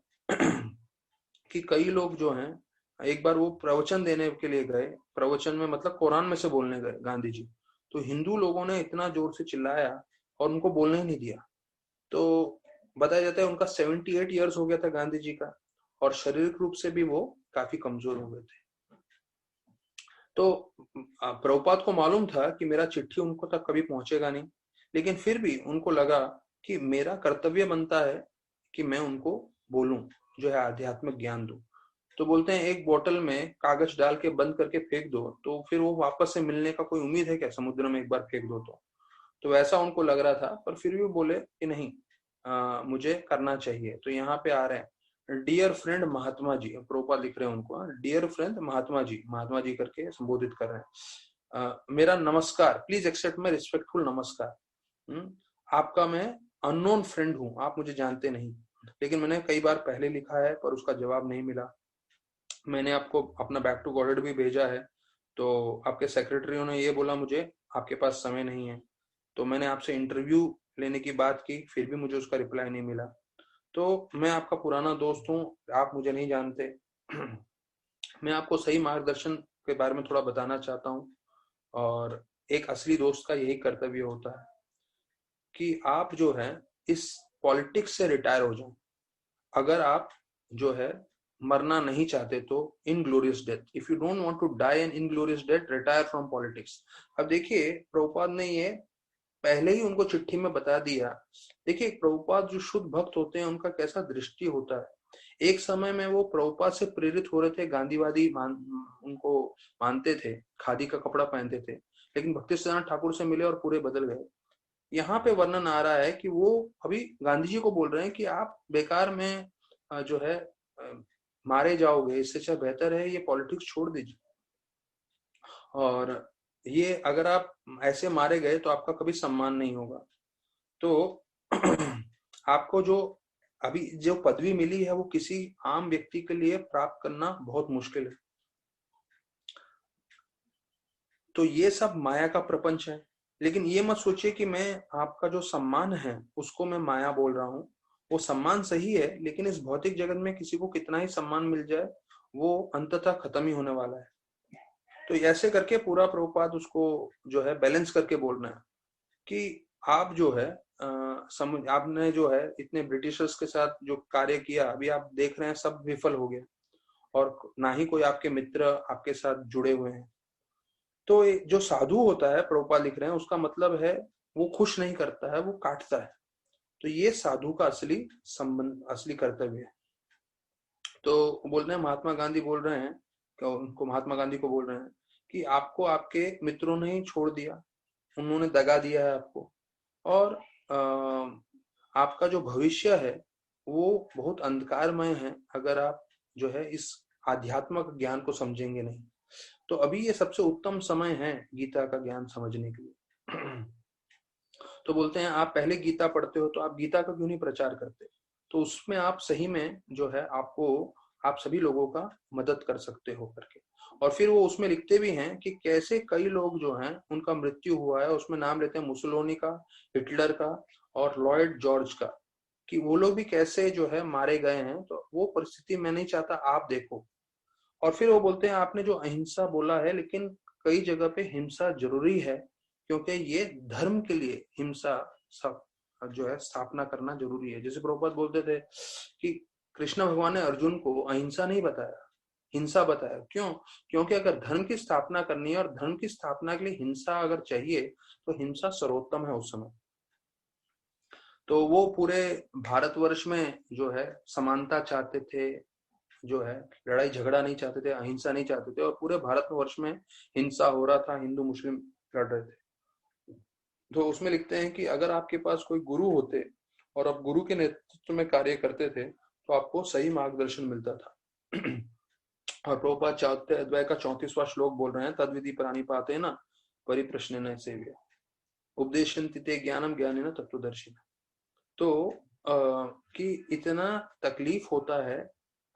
कि कई लोग जो हैं, एक बार वो प्रवचन देने के लिए गए, प्रवचन में मतलब कुरान में से बोलने गए गांधी जी, तो हिंदू लोगों ने इतना जोर से चिल्लाया और उनको बोलने ही नहीं दिया। तो बताया जाता है उनका 78 ईयर्स हो गया था गांधी जी का, और शारीरिक रूप से भी वो काफी कमजोर हो गए थे। तो प्रभुपाद को मालूम था कि मेरा चिट्ठी उनको तक कभी पहुंचेगा नहीं, लेकिन फिर भी उनको लगा कि मेरा कर्तव्य बनता है कि मैं उनको बोलूं, जो है आध्यात्मिक ज्ञान दूं। तो बोलते हैं एक बोतल में कागज डाल के बंद करके फेंक दो, तो फिर वो वापस से मिलने का कोई उम्मीद है क्या? समुद्र में एक बार फेंक दो तो वैसा उनको लग रहा था, पर फिर भी बोले कि नहीं, मुझे करना चाहिए। तो यहाँ पे आ रहे हैं, डियर फ्रेंड महात्मा जी, प्रोपा लिख रहे हैं उनको, डियर फ्रेंड महात्मा जी, महात्मा जी करके संबोधित कर रहे हैं। मेरा नमस्कार, प्लीज एक्सेप्ट माय रिस्पेक्टफुल नमस्कार। आपका मैं अननोन फ्रेंड हूँ, आप मुझे जानते नहीं, लेकिन मैंने कई बार पहले लिखा है पर उसका जवाब नहीं मिला। मैंने आपको अपना बैक टू गॉडेड भी भेजा है, तो आपके सेक्रेटरियों ने ये बोला मुझे आपके पास समय नहीं है। तो मैंने आपसे इंटरव्यू लेने की बात की, फिर भी मुझे उसका रिप्लाई नहीं मिला। तो मैं आपका पुराना दोस्त हूँ, आप मुझे नहीं जानते। मैं आपको सही मार्गदर्शन के बारे में थोड़ा बताना चाहता हूँ, और एक असली दोस्त का यही कर्तव्य होता है कि आप जो है इस पॉलिटिक्स से रिटायर हो जाओ। अगर आप जो है मरना नहीं चाहते तो inglorious death, if you don't want to die an inglorious death, retire from politics. अब देखिए प्रभुपाद ने ये पहले ही उनको चिट्ठी में बता दिया। देखिए प्रभुपाद जो शुद्ध भक्त होते हैं उनका कैसा दृष्टि होता है। एक समय में वो प्रभुपाद से प्रेरित हो रहे थे, गांधीवादी उनको मानते थे, खादी का कपड़ा पहनते थे, लेकिन भक्ति सिद्धांत ठाकुर से मिले और पूरे बदल गए। यहाँ पे वर्णन आ रहा है कि वो अभी गांधी जी को बोल रहे हैं कि आप बेकार में जो है मारे जाओगे, इससे अच्छा बेहतर है ये पॉलिटिक्स छोड़ दीजिए। और ये अगर आप ऐसे मारे गए तो आपका कभी सम्मान नहीं होगा। तो आपको जो अभी जो पदवी मिली है वो किसी आम व्यक्ति के लिए प्राप्त करना बहुत मुश्किल है। तो ये सब माया का प्रपंच है। लेकिन ये मत सोचिए कि मैं आपका जो सम्मान है उसको मैं माया बोल रहा हूँ। वो सम्मान सही है, लेकिन इस भौतिक जगत में किसी को कितना ही सम्मान मिल जाए वो अंततः खत्म ही होने वाला है। तो ऐसे करके पूरा प्रभुपाद उसको जो है बैलेंस करके बोलना है कि आप जो है आपने जो है इतने ब्रिटिशर्स के साथ जो कार्य किया, अभी आप देख रहे हैं सब विफल हो गया और ना ही कोई आपके मित्र आपके साथ जुड़े हुए हैं। तो जो साधु होता है, प्रभुपाद लिख रहे हैं, उसका मतलब है वो खुश नहीं करता है, वो काटता है। तो ये साधु का असली संबंध, असली कर्तव्य है। तो बोल रहे हैं, महात्मा गांधी बोल रहे हैं, उनको महात्मा गांधी को बोल रहे हैं कि आपको आपके मित्रों ने ही छोड़ दिया, उन्होंने दगा दिया है आपको, और आपका जो भविष्य है वो बहुत अंधकारमय है अगर आप जो है इस आध्यात्मिक ज्ञान को समझेंगे नहीं। तो अभी ये सबसे उत्तम समय है गीता का ज्ञान समझने के लिए। तो बोलते हैं आप पहले गीता पढ़ते हो तो आप गीता का क्यों नहीं प्रचार करते? तो उसमें आप सही में जो है आप सभी लोगों का मदद कर सकते हो करके। और फिर वो उसमें लिखते भी हैं कि कैसे कई लोग जो हैं उनका मृत्यु हुआ है। उसमें नाम लेते हैं मुसोलिनी का, हिटलर का और लॉयड जॉर्ज का, कि वो लोग भी कैसे जो है मारे गए हैं। तो वो परिस्थिति मैं नहीं चाहता आप देखो। और फिर वो बोलते हैं आपने जो अहिंसा बोला है, लेकिन कई जगह पे हिंसा जरूरी है, क्योंकि ये धर्म के लिए हिंसा सब जो है स्थापना करना जरूरी है। जैसे प्रभुपाद बोलते थे कि कृष्ण भगवान ने अर्जुन को अहिंसा नहीं बताया, हिंसा बताया। क्यों? क्योंकि अगर धर्म की स्थापना करनी है और धर्म की स्थापना के लिए हिंसा अगर चाहिए तो हिंसा सर्वोत्तम है उस समय। तो वो पूरे भारतवर्ष में जो है समानता चाहते थे, जो है लड़ाई झगड़ा नहीं चाहते थे, अहिंसा नहीं चाहते थे, और पूरे भारतवर्ष में हिंसा हो रहा था, हिंदू मुस्लिम लड़ रहे थे। तो उसमें लिखते हैं कि अगर आपके पास कोई गुरु होते और आप गुरु के नेतृत्व में कार्य करते थे तो आपको सही मार्गदर्शन मिलता था। और प्रभुपाद चौथे अध्याय का 34वां श्लोक बोल रहे हैं, तद्विधि प्राणिपाते न परिप्रश्नेन सेव्य उपदेशन्ति ते ज्ञानम ज्ञानेन तत्वदर्शिन। तो कि इतना तकलीफ होता है,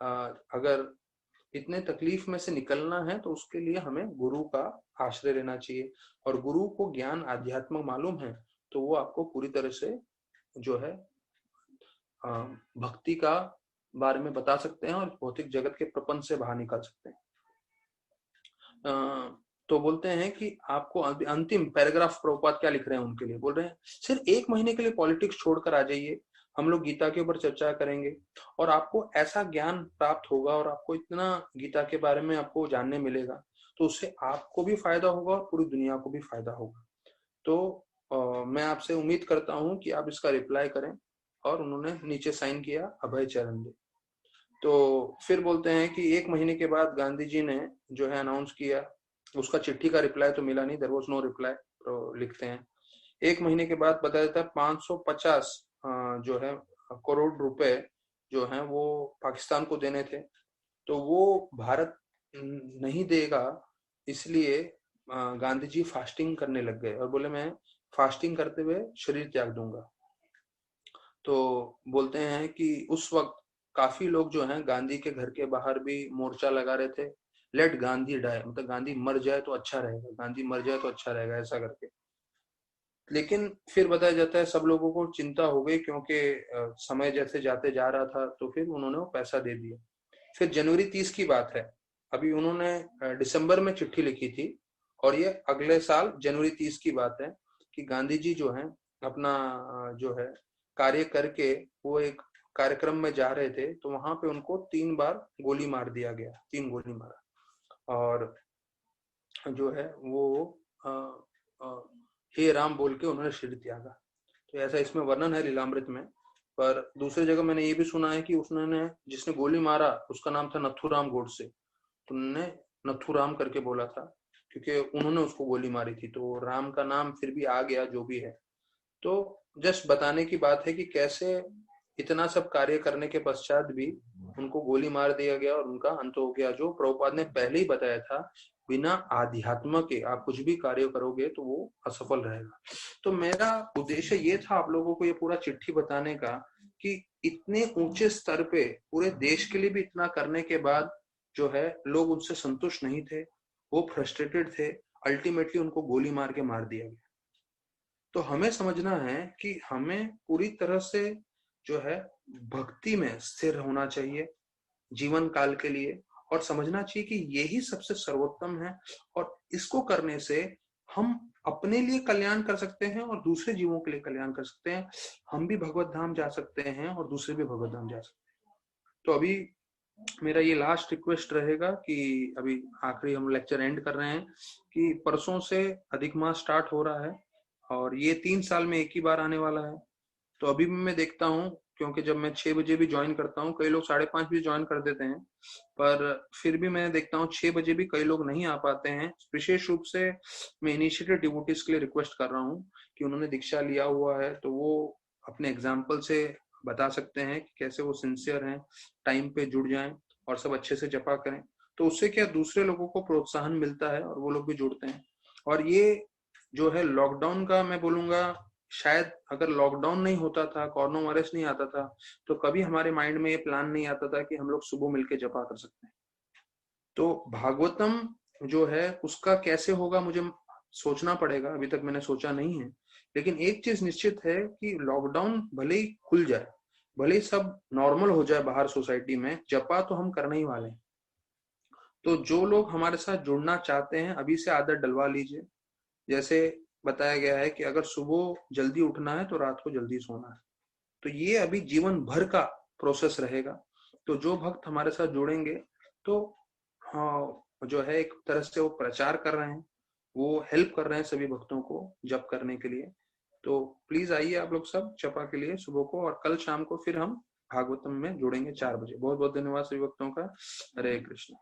अगर इतने तकलीफ में से निकलना है तो उसके लिए हमें गुरु का आश्रय लेना चाहिए। और गुरु को ज्ञान आध्यात्म मालूम है तो वो आपको पूरी तरह से जो है भक्ति का बारे में बता सकते हैं और भौतिक जगत के प्रपंच से बाहर निकाल सकते हैं। तो बोलते हैं कि आपको अंतिम पैराग्राफ प्रभुपाद क्या लिख रहे हैं उनके लिए, बोल रहे हैं सिर्फ 1 महीने के लिए पॉलिटिक्स छोड़कर आ जाइए, हम लोग गीता के ऊपर चर्चा करेंगे और आपको ऐसा ज्ञान प्राप्त होगा और आपको इतना गीता के बारे में आपको जानने मिलेगा, तो उससे आपको भी फायदा होगा और पूरी दुनिया को भी फायदा होगा। तो मैं आपसे उम्मीद करता हूं कि आप इसका रिप्लाई करें। और उन्होंने नीचे साइन किया, अभय चरण दे। तो फिर बोलते हैं कि 1 महीने के बाद गांधी जी ने जो है अनाउंस किया, उसका चिट्ठी का रिप्लाई तो मिला नहीं, देयर वाज नो रिप्लाई। तो लिखते हैं 1 महीने के बाद बताया जाता है 550 जो है करोड़ रुपए जो है वो पाकिस्तान को देने थे, तो वो भारत नहीं देगा, इसलिए गांधी जी फास्टिंग करने लग गए और बोले मैं फास्टिंग करते हुए शरीर त्याग दूंगा। तो बोलते हैं कि उस वक्त काफी लोग जो हैं गांधी के घर के बाहर भी मोर्चा लगा रहे थे, लेट गांधी डाई, मतलब गांधी मर जाए तो अच्छा रहेगा, गांधी मर जाए तो अच्छा रहेगा, ऐसा करके। लेकिन फिर बताया जाता है सब लोगों को चिंता हो गई, क्योंकि समय जैसे जाते जा रहा था, तो फिर उन्होंने वो पैसा दे दिया। फिर जनवरी 30 की बात है, अभी उन्होंने दिसंबर में चिट्ठी लिखी थी और ये अगले साल जनवरी 30 की बात है कि गांधी जी जो है अपना जो है कार्य करके वो एक कार्यक्रम में जा रहे थे, तो वहां पे उनको 3 बार गोली मार दिया गया, 3 गोली मारा, और जो है वो हे राम बोल के उन्होंने शरीर त्यागा। तो ऐसा इसमें वर्णन है लीलामृत में। पर दूसरी जगह मैंने ये भी सुना है कि उसने जिसने गोली मारा उसका नाम था नथुराम गोडसे, तो उन्होंने नथुराम करके बोला था क्योंकि उन्होंने उसको गोली मारी थी, तो राम का नाम फिर भी आ गया जो भी है। तो जस्ट बताने की बात है कि कैसे इतना सब कार्य करने के पश्चात भी उनको गोली मार दिया गया और उनका अंत हो गया, जो प्रभुपाद ने पहले ही बताया था बिना आध्यात्म के आप कुछ भी कार्य करोगे तो वो असफल रहेगा। तो मेरा उद्देश्य ये था आप लोगों को ये पूरा चिट्ठी बताने का कि इतने ऊंचे स्तर पे पूरे देश के लिए भी इतना करने के बाद जो है लोग उनसे संतुष्ट नहीं थे, वो फ्रस्ट्रेटेड थे, अल्टीमेटली उनको गोली मार के मार दिया गया। तो हमें समझना है कि हमें पूरी तरह से जो है भक्ति में स्थिर होना चाहिए जीवन काल के लिए, और समझना चाहिए कि यही सबसे सर्वोत्तम है, और इसको करने से हम अपने लिए कल्याण कर सकते हैं और दूसरे जीवों के लिए कल्याण कर सकते हैं। हम भी भगवत धाम जा सकते हैं और दूसरे भी भगवत धाम जा सकते हैं। तो अभी मेरा ये लास्ट रिक्वेस्ट रहेगा कि अभी आखिरी हम लेक्चर एंड कर रहे हैं कि परसों से अधिक मास स्टार्ट हो रहा है और ये 3 साल में एक ही बार आने वाला है। तो अभी भी मैं देखता हूँ, क्योंकि जब मैं 6 बजे भी ज्वाइन करता हूँ, कई लोग 5:30 बजे ज्वाइन कर देते हैं, पर फिर भी मैं देखता हूँ 6 बजे भी कई लोग नहीं आ पाते हैं। विशेष रूप से मैं इनिशिएटेड डिवोटीज के लिए रिक्वेस्ट कर रहा हूँ कि उन्होंने दीक्षा लिया हुआ है तो वो अपने एग्जाम्पल से बता सकते हैं कि कैसे वो सिंसियर हैं, टाइम पे जुड़ जाएं और सब अच्छे से जपा करें। तो उससे क्या दूसरे लोगों को प्रोत्साहन मिलता है और वो लोग भी जुड़ते हैं। और ये जो है लॉकडाउन का, मैं बोलूंगा शायद अगर लॉकडाउन नहीं होता था, कोरोना वायरस नहीं आता था, तो कभी हमारे माइंड में ये प्लान नहीं आता था कि हम लोग सुबह मिलके जपा कर सकते हैं। तो भागवतम जो है उसका कैसे होगा मुझे सोचना पड़ेगा, अभी तक मैंने सोचा नहीं है। लेकिन एक चीज निश्चित है कि लॉकडाउन भले ही खुल जाए, भले ही सब नॉर्मल हो जाए बाहर सोसाइटी में, जपा तो हम करने ही वाले हैं। तो जो लोग हमारे साथ जुड़ना चाहते हैं अभी से आदत डलवा लीजिए। जैसे बताया गया है कि अगर सुबह जल्दी उठना है तो रात को जल्दी सोना है। तो ये अभी जीवन भर का प्रोसेस रहेगा। तो जो भक्त हमारे साथ जुड़ेंगे तो हाँ, जो है एक तरह से वो प्रचार कर रहे हैं, वो हेल्प कर रहे हैं सभी भक्तों को जप करने के लिए। तो प्लीज आइए आप लोग सब जपा के लिए सुबह को, और कल शाम को फिर हम भागवतम में जुड़ेंगे 4 बजे। बहुत बहुत धन्यवाद सभी भक्तों का। हरे कृष्ण।